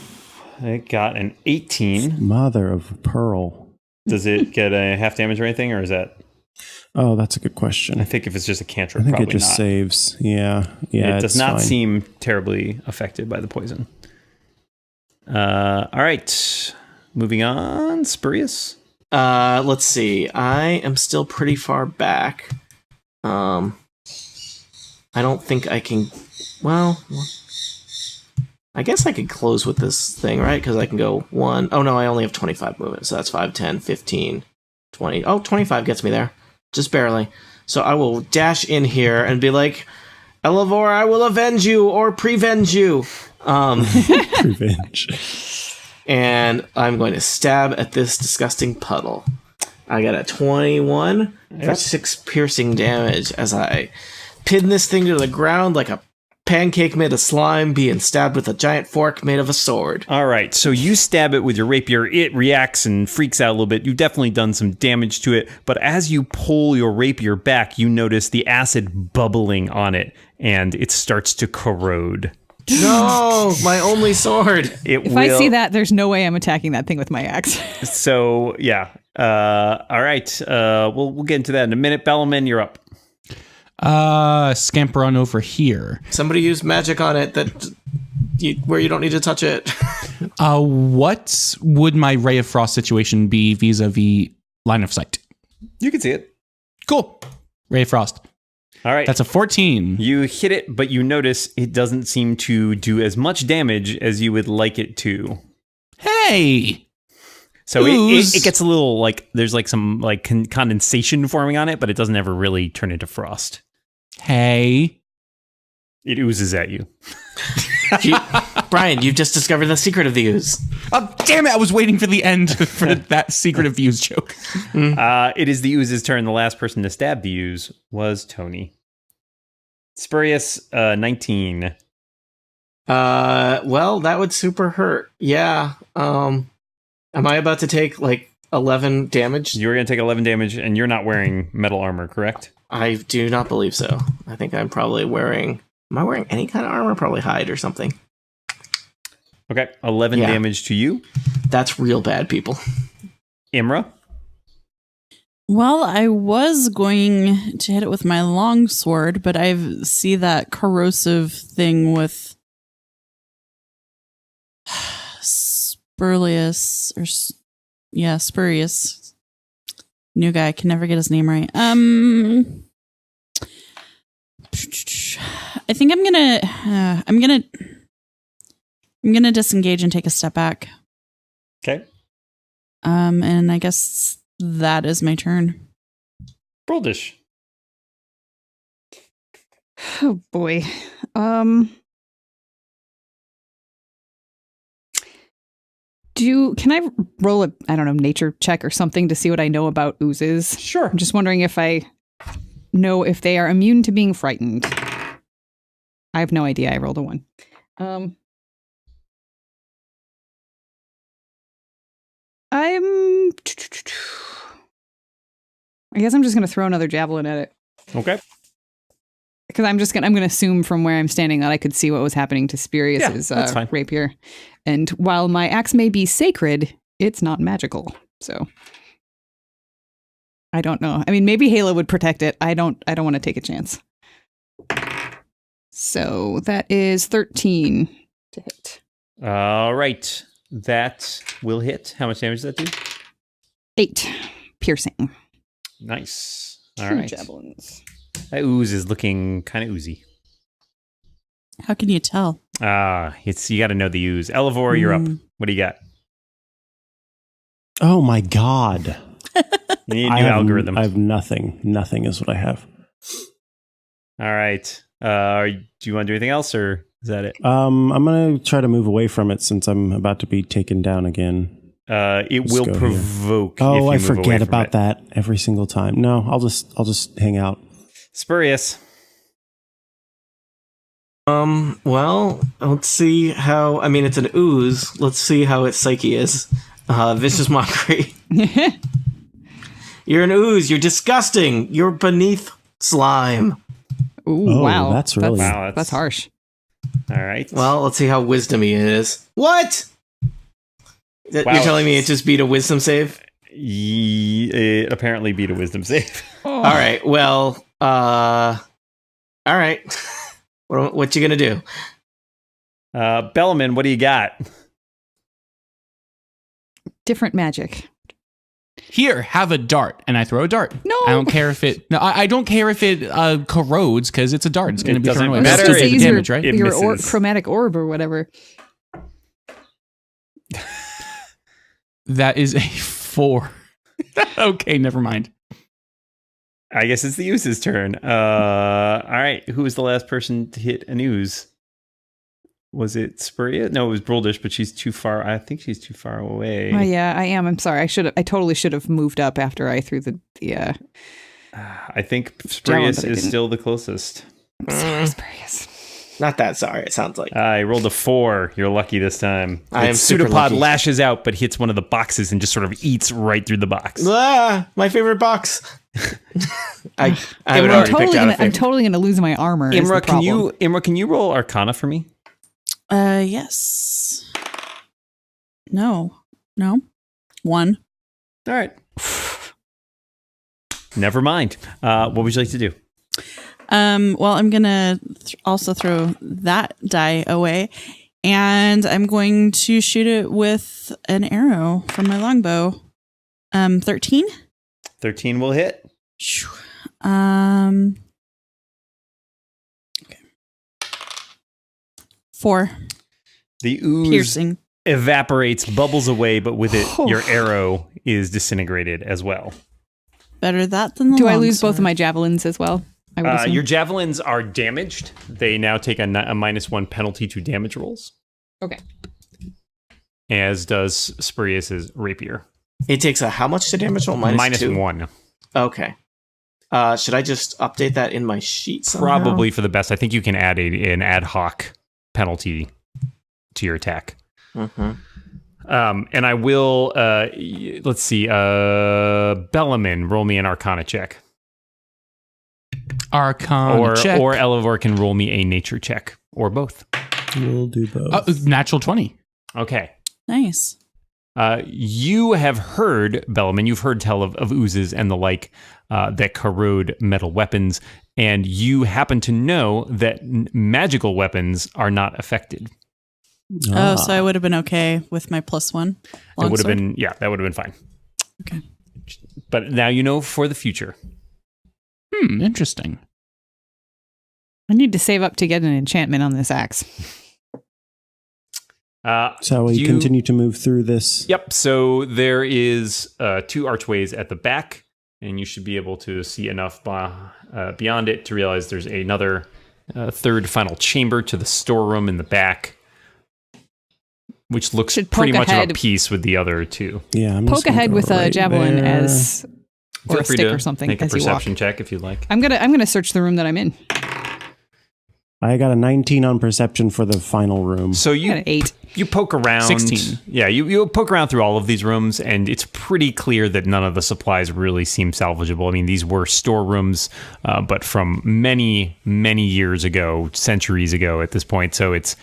It got an 18. Mother of pearl. Does it get a half damage or anything, or is that... Oh, that's a good question. I think if it's just a cantrip, I think probably it just not. saves. Yeah. It does not fine. seem terribly affected by the poison. All right. Moving on. Spurious. Let's see. I am still pretty far back. I don't think I can... Well, I guess I could close with this thing, right? Because I can go 1... Oh, no, I only have 25 movement. So that's 5, 10, 15, 20... Oh, 25 gets me there. Just barely. So I will dash in here and be like, Elevor, I will avenge you or prevenge you. Revenge. And I'm going to stab at this disgusting puddle. I got a 21 for 6 piercing damage as I pin this thing to the ground like a pancake made of slime being stabbed with a giant fork made of a sword. All right, so you stab it with your rapier. It reacts and freaks out a little bit. You've definitely done some damage to it, but as you pull your rapier back, you notice the acid bubbling on it, and it starts to corrode. No, my only sword. If I see that, there's no way I'm attacking that thing with my axe. So, yeah. All right, we'll get into that in a minute. Bellaman, you're up. Scamper on over here. Somebody use magic on it where you don't need to touch it. What would my Ray of Frost situation be vis-a-vis line of sight? You can see it. Cool. Ray of Frost. All right. That's a 14. You hit it, but you notice it doesn't seem to do as much damage as you would like it to. Hey! So it gets a little like, there's like some like condensation forming on it, but it doesn't ever really turn into frost. Hey. It oozes at you. Brian, you've just discovered the secret of the ooze. Oh, damn it. I was waiting for the end for that secret of ooze joke. It is the ooze's turn. The last person to stab the ooze was Tony. Spurious, 19. Well, that would super hurt. Yeah. Am I about to take like 11 damage? You're going to take 11 damage, and you're not wearing metal armor, correct? I do not believe so. I think I'm probably wearing... Am I wearing any kind of armor? Probably hide or something. Okay, 11 damage to you. That's real bad, people. Imra? Well, I was going to hit it with my longsword, but I see that corrosive thing with Spurious. Spurious. New guy, can never get his name right. I think I'm gonna disengage and take a step back. Okay. And I guess that is my turn. Broldish. Oh boy. Can I roll a, I don't know, nature check or something to see what I know about oozes? Sure. I'm just wondering if I know if they are immune to being frightened. I have no idea. I rolled a 1. I guess I'm just going to throw another javelin at it. Okay. Because I'm going to assume from where I'm standing that I could see what was happening to Spurious's rapier. And while my axe may be sacred, it's not magical. So I don't know. I mean, maybe Halo would protect it. I don't want to take a chance. So that is 13 to hit. All right. That will hit. How much damage does that do? 8 piercing. Nice. All 2 right. javelins. That ooze is looking kind of oozy. How can you tell? You got to know the ooze. Elevor, you're up. What do you got? Oh my god. You need a new algorithm. I have nothing. Nothing is what I have. All right. Do you want to do anything else, or is that it? I'm going to try to move away from it since I'm about to be taken down again. It will provoke. Oh, I forget about that every single time. No, I'll just hang out. Spurious. Well, let's see how... I mean, it's an ooze. Let's see how its psyche is. Vicious mockery. You're an ooze. You're disgusting. You're beneath slime. Ooh, wow. That's harsh. All right. Well, let's see how wisdomy it is. What? You're telling me it just beat a wisdom save? It apparently beat a wisdom save. Oh. All right. Well, all right. What you gonna do? Bellaman, what do you got? Different magic. Here, have a dart, and I throw a dart. No, I don't care if it. No, I don't care if it corrodes because it's a dart. It's going to be thrown away. Matter. It's still damage, right? Your chromatic orb or whatever. That is a 4. Okay, never mind. I guess it's the ooze's turn. All right, who was the last person to hit an ooze? Was it Spuria? No, it was Broldish, but she's too far. I think she's too far away. Yeah, I am. I'm sorry. I totally should have moved up after I threw the I think Spurious is still the closest. Sorry, Spurious. Not that sorry, it sounds like. I rolled a 4. You're lucky this time. I am super pseudopod lucky. lashes out, but hits one of the boxes and just sort of eats right through the box. My favorite box. I'm totally gonna lose my armor. Imra, can you roll Arcana for me? Yes. No. 1. All right. Never mind. What would you like to do? Well, I'm gonna also throw that die away, and I'm going to shoot it with an arrow from my longbow. 13. 13 will hit. Okay. 4. The ooze piercing evaporates, bubbles away, but with it, your arrow is disintegrated as well. Better that than the Do I lose both of my javelins as well? I would your javelins are damaged. They now take a -1 penalty to damage rolls. Okay. As does Spurius's rapier. It takes how much to damage roll? Minus 2? 1. Okay. Should I just update that in my sheet somehow? Probably for the best. I think you can add an ad hoc penalty to your attack. Mm-hmm. And I will, let's see, Bellaman, roll me an Arcana check. Arcana check. Or Elevor can roll me a nature check, or both. We'll do both. Natural 20. Okay. Nice. You have heard, Bellaman, you've heard tell of oozes and the like that corrode metal weapons, and you happen to know that magical weapons are not affected. Oh, so I would have been okay with my +1. It would have been, that would have been fine. Okay. But now you know for the future. Interesting. I need to save up to get an enchantment on this axe. So we continue to move through this. Yep. So there is 2 archways at the back, and you should be able to see enough beyond it to realize there's another third final chamber to the storeroom in the back, which looks pretty much of a piece with the other 2. Yeah, I'm poke ahead with a javelin there. or a stick or something make a as you walk. perception check if you'd like. I'm gonna search the room that I'm in. I got a 19 on perception for the final room. So I got an 8. You poke around. 16. Yeah, you poke around through all of these rooms, and it's pretty clear that none of the supplies really seem salvageable. I mean, these were storerooms, but from many, many years ago, centuries ago at this point. So it's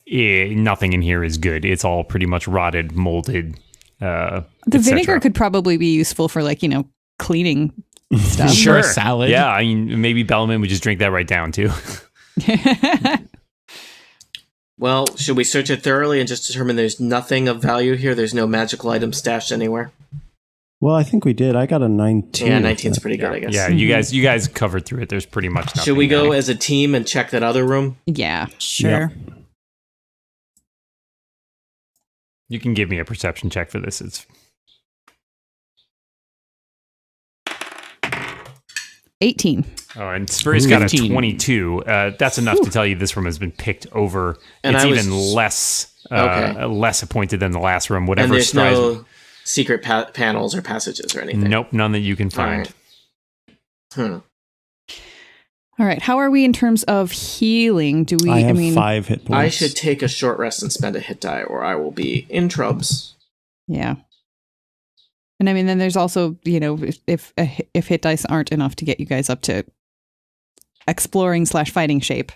nothing in here is good. It's all pretty much rotted, molded. The vinegar could probably be useful for cleaning stuff. Sure, salad. Yeah, I mean, maybe Bellaman would just drink that right down too. Well, should we search it thoroughly and just determine there's nothing of value here? There's no magical item stashed anywhere? Well, I think we did. I got a 19. Yeah, 19's pretty good, I guess. Yeah, you guys covered through it. There's pretty much nothing. Should we go as a team and check that other room? Yeah. Sure. Yep. You can give me a perception check for this. It's 18. Oh, and Spur's got a 22. That's enough to tell you this room has been picked over. And it's even less less appointed than the last room. Whatever. And there's no secret panels or passages or anything? Nope, none that you can find. All right. How are we in terms of healing? Do we? I have 5 hit points. I should take a short rest and spend a hit die, or I will be in trubs. Yeah. And I mean, then there's also, if hit dice aren't enough to get you guys up to exploring/fighting shape,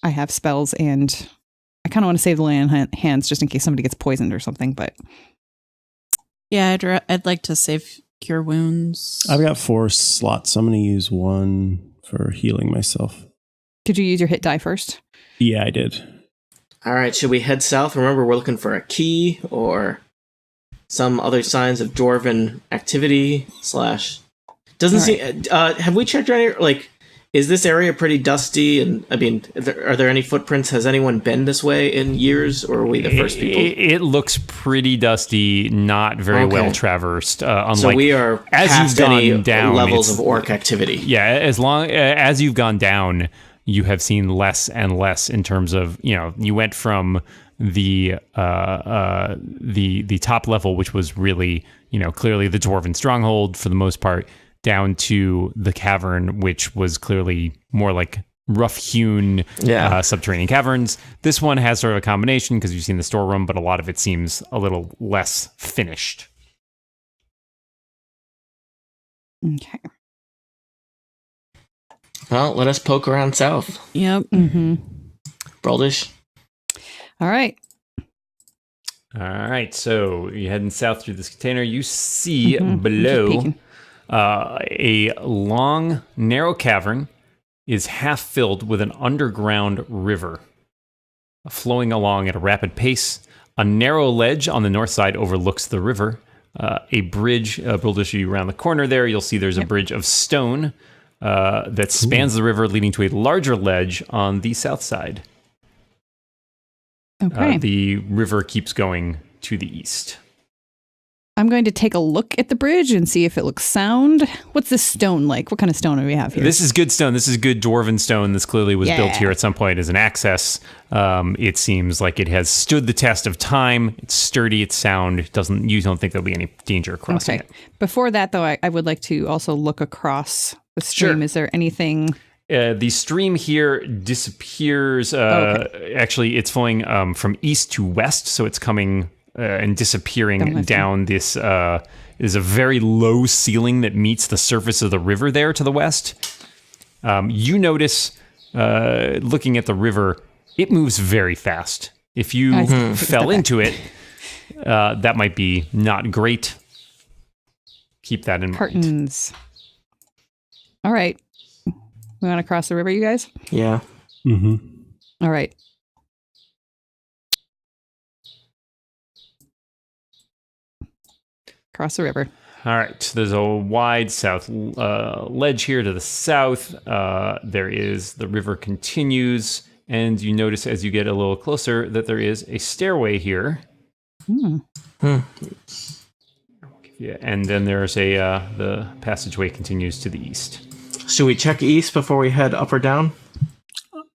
I have spells, and I kind of want to save the lay on hands just in case somebody gets poisoned or something. But yeah, I'd like to save cure wounds. I've got 4 slots, so I'm going to use 1 for healing myself. Did you use your hit die first? Yeah, I did. All right, should we head south? Remember, we're looking for a key or some other signs of dwarven activity / doesn't seem. Have we checked any? Is this area pretty dusty? And I mean, are there any footprints? Has anyone been this way in years, or are we the first people? It looks pretty dusty, not very well traversed. So we are past any levels of orc activity. Yeah, as long as you've gone down, you have seen less and less in terms of you went from the top level, which was really clearly the dwarven stronghold for the most part, down to the cavern, which was clearly more like rough-hewn subterranean caverns. This one has sort of a combination because you've seen the storeroom, but a lot of it seems a little less finished. Okay. Well, let us poke around south. Yep. Mm-hmm. Broldish. All right. All right, so you're heading south through this container. You see below a long, narrow cavern is half filled with an underground river flowing along at a rapid pace. A narrow ledge on the north side overlooks the river. A bridge, Broldish, you around the corner there, you'll see there's a bridge of stone that spans the river, leading to a larger ledge on the south side. Okay. The river keeps going to the east. I'm going to take a look at the bridge and see if it looks sound. What's this stone like? What kind of stone do we have here? This is good stone. This is good dwarven stone. This clearly was built here at some point as an access. It seems like it has stood the test of time. It's sturdy. It's sound. You don't think there'll be any danger crossing it. Before that, though, I would like to also look across the stream. Sure. Is there anything? The stream here disappears. Actually, it's flowing from east to west, so it's coming and disappearing down this. Is a very low ceiling that meets the surface of the river there to the west. You notice, looking at the river, it moves very fast. If you fell into it, that might be not great. Keep that in mind. Curtains. All right. We want to cross the river, you guys? Yeah. Mm-hmm. All right. Cross the river. All right. There's a wide south ledge here to the south. The river continues, and you notice as you get a little closer that there is a stairway here. Yeah, and then there's the passageway continues to the east. Should we check east before we head up or down?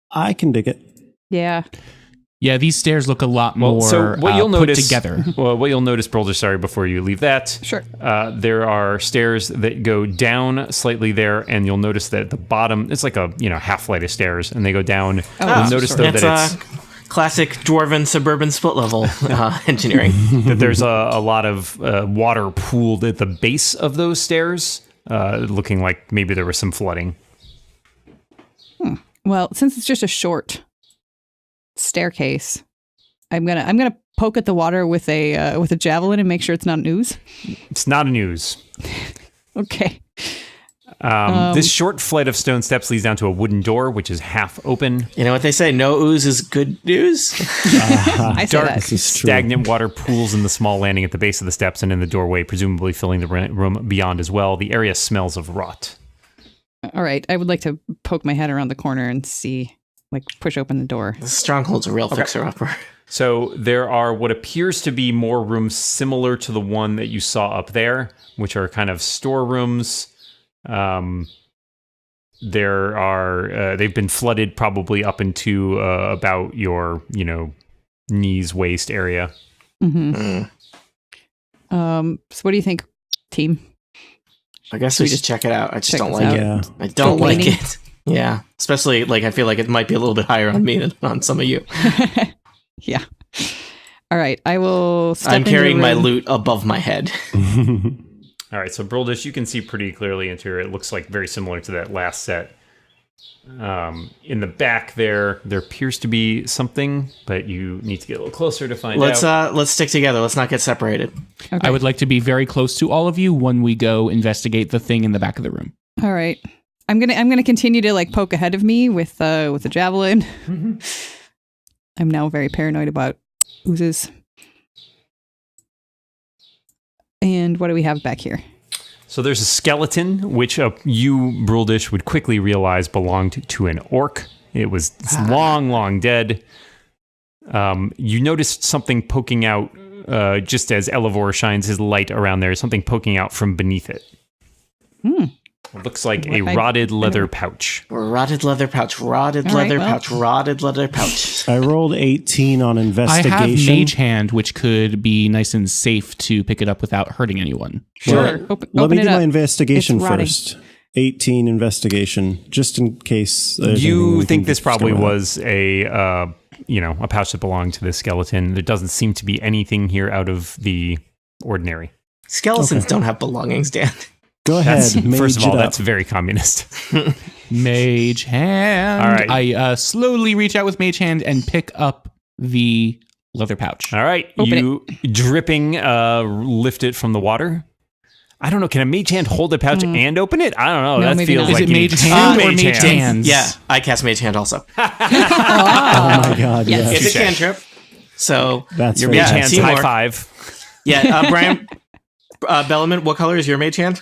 I can dig it. Yeah. Yeah, these stairs look a lot more what you'll put notice, together. Well, what you'll notice, Brolder, sorry, before you leave that. Sure. There are stairs that go down slightly there, and you'll notice that at the bottom, it's like a half flight of stairs, and they go down. You'll notice, though, that it's classic dwarven suburban split level engineering. That there's a lot of water pooled at the base of those stairs, looking like maybe there was some flooding. Well, since it's just a short staircase, I'm gonna poke at the water with a javelin and make sure it's not an ooze. It's not an ooze. Okay. This short flight of stone steps leads down to a wooden door, which is half open. You know what they say? No ooze is good news. I say Dark, that. stagnant water pools in the small landing at the base of the steps and in the doorway, presumably filling the room beyond as well. The area smells of rot. All right. I would like to poke my head around the corner and see, push open the door. The stronghold's a real fixer-upper. So there are what appears to be more rooms similar to the one that you saw up there, which are kind of storerooms. There are they've been flooded probably up into about your knees, waist area. Mm-hmm. So what do you think, team? I guess we should check it out. I just don't like it. Yeah. I don't like it. Yeah, especially I feel like it might be a little bit higher on me than on some of you. Yeah. All right, I will. I'm carrying my loot above my head. All right, so Broldish, you can see pretty clearly into it. It looks like very similar to that last set. In the back there appears to be something, but you need to get a little closer to find out. Let's stick together. Let's not get separated. Okay. I would like to be very close to all of you when we go investigate the thing in the back of the room. All right. I'm gonna continue to poke ahead of me with a javelin. Mm-hmm. I'm now very paranoid about oozes. And what do we have back here? So there's a skeleton, which you, Bruldish, would quickly realize belonged to an orc. It was long dead. You noticed something poking out, just as Elevor shines his light around there, something poking out from beneath it. It looks like a rotted leather pouch. Rotted leather pouch. Rotted leather pouch. I rolled 18 on investigation. I have Mage Hand, which could be nice and safe to pick it up without hurting anyone. Sure. Let me do my investigation first. 18 investigation, just in case. You think this probably was a pouch that belonged to this skeleton. There doesn't seem to be anything here out of the ordinary. Skeletons don't have belongings, Dan. Go ahead. First of all, that's very communist. Mage Hand. All right. I slowly reach out with Mage Hand and pick up the leather pouch. All right. Dripping, lift it from the water. I don't know. Can a Mage Hand hold the pouch and open it? I don't know. No, that feels not. like Is it Mage Hand or Mage Hands? Yeah, I cast Mage Hand also. Oh my god! Yes. Yes. It's a cantrip. So That's your very Mage Hand's teamwork. high five. Yeah, Brian. Bellaman, what color is your Mage Hand?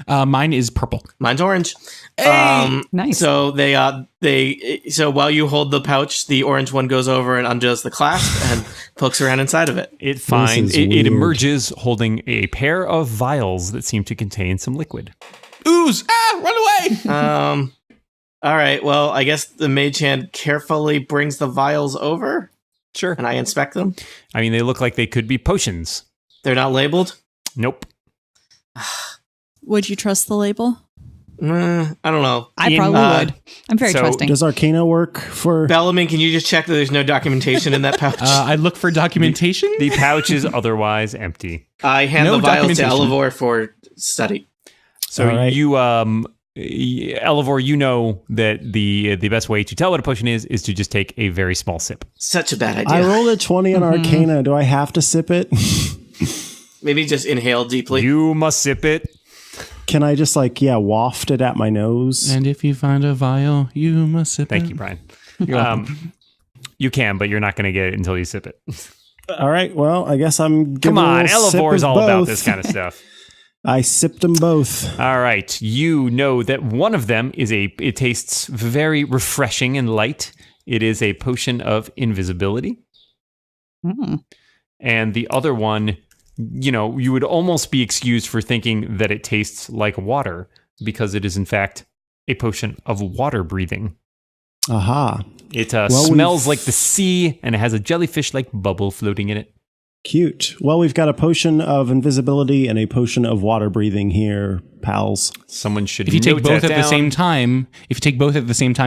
Mine is purple. Mine's orange. Nice. So so while you hold the pouch, the orange one goes over and undoes the clasp and pokes around inside of it. It emerges holding a pair of vials that seem to contain some liquid. Ooze! Ah, run away! All right, well, I guess the mage hand carefully brings the vials over. Sure. And I inspect them. I mean, they look like they could be potions. They're not labeled? Nope. Would you trust the label? I don't know. I probably would. I'm very trusting. Does Arcana work for... Bellaman, can you just check that there's no documentation in that pouch? I look for documentation. The pouch is otherwise empty. I hand the vials to Elevor for study. So you, Elevor, you know that the best way to tell what a potion is to just take a very small sip. Such a bad idea. I rolled a 20 on Arcana. Do I have to sip it? Maybe just inhale deeply. You must sip it. Can I just waft it at my nose? And if you find a vial, you must sip it. Thank you, Brian. You can, but you're not going to get it until you sip it. All right. Well, I guess I'm giving Come on, Elevor is all about both. this kind of stuff. I sipped them both. All right. You know that one of them it tastes very refreshing and light. It is a potion of invisibility. And the other one, you would almost be excused for thinking that it tastes like water because it is in fact a potion of water breathing. Aha. It smells like the sea and it has a jellyfish-like bubble floating in it. Cute. Well, we've got a potion of invisibility and a potion of water breathing here, pals. Someone should. If you take both at down. the same time,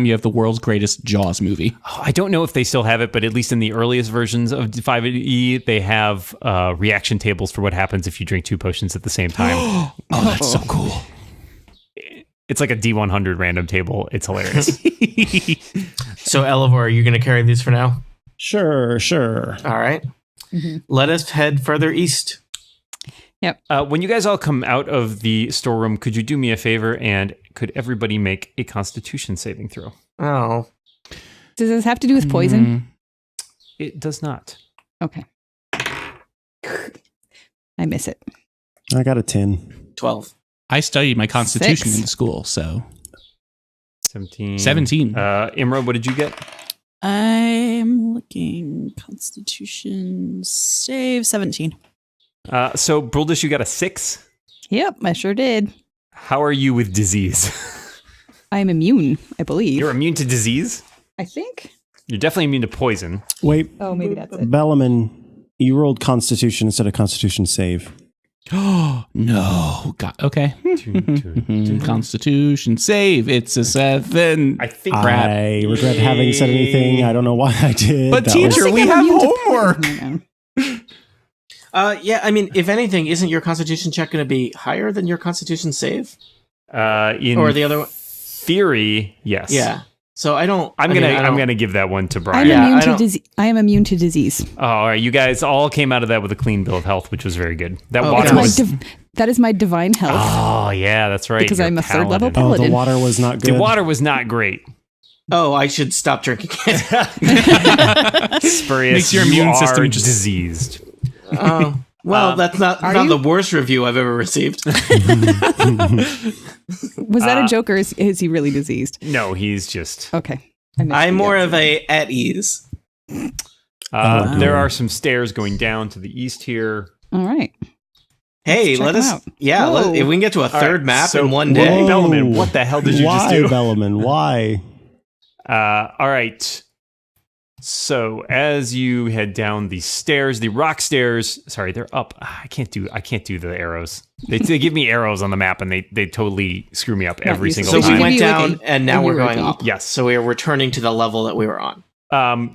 you have the world's greatest Jaws movie. Oh, I don't know if they still have it, but at least in the earliest versions of 5e, they have reaction tables for what happens if you drink two potions at the same time. Oh, that's so cool. It's like a D100 random table. It's hilarious. So, Elevor, are you going to carry these for now? Sure. All right. Let us head further east. Yep. When you guys all come out of the storeroom, could you do me a favor and could everybody make a Constitution saving throw? Oh. Does this have to do with poison? It does not. Okay. I miss it. I got a 10. 12. I studied my Constitution in school, so 17. Imra, what did you get? I'm looking. Constitution save 17. So, Bruldish, you got a 6? Yep, I sure did. How are you with disease? I'm immune, I believe. You're immune to disease? I think. You're definitely immune to poison. Wait. Oh, maybe that's it. Bellaman, you rolled Constitution instead of Constitution save. Oh, no. God. Okay. Constitution save. It's a 7. I think I regret having said anything. I don't know why I did. But teacher, we have homework. Yeah, I mean, if anything, isn't your Constitution check going to be higher than your Constitution save? Or the other one? Theory, yes. Yeah. So I'm gonna give that one to Brian. I am immune to disease. Oh, all right. You guys all came out of that with a clean bill of health, which was very good. That is my divine health. Oh, yeah, that's right. Because I'm a third level paladin. Oh, the water was not good. The water was not great. Oh, I should stop drinking it. Spurious, makes your immune system just diseased. Oh. Well, that's not the worst review I've ever received. Was that a joke or is he really diseased? No, he's just... Okay. I'm more of a at ease. There are some stairs going down to the east here. All right. Hey, let us... Yeah, if we can get to a third map in one day. Bellaman, what the hell did you just do? Why, Bellaman? Why? All right. So as you head down the stairs, the rock stairs, sorry, they're up. I can't do the arrows. They give me arrows on the map and they totally screw me up every single time. So we went down and now we're going up. Yes. So we are returning to the level that we were on.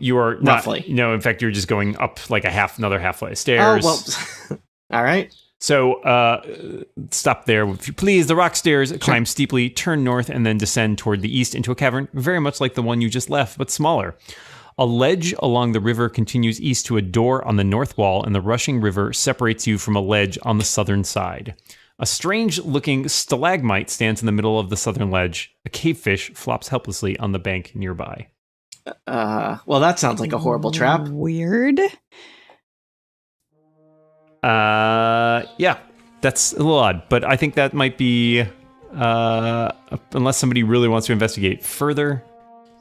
You are roughly. No, in fact, you're just going up like another half flight of stairs. Oh, well. All right. So stop there, if you please. The rock stairs climb steeply, turn north, and then descend toward the east into a cavern, very much like the one you just left, but smaller. A ledge along the river continues east to a door on the north wall, and the rushing river separates you from a ledge on the southern side. A strange-looking stalagmite stands in the middle of the southern ledge. A cavefish flops helplessly on the bank nearby. Well, that sounds like a horrible trap. Weird. Yeah, that's a little odd, but I think that might be, unless somebody really wants to investigate further.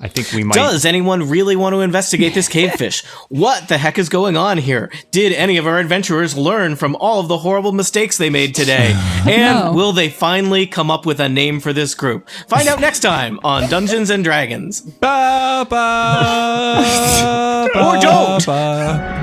I think we might. Does anyone really want to investigate this cavefish? What the heck is going on here? Did any of our adventurers learn from all of the horrible mistakes they made today? And will they finally come up with a name for this group? Find out next time on Dungeons and Dragons. Ba, ba, Or don't! ba.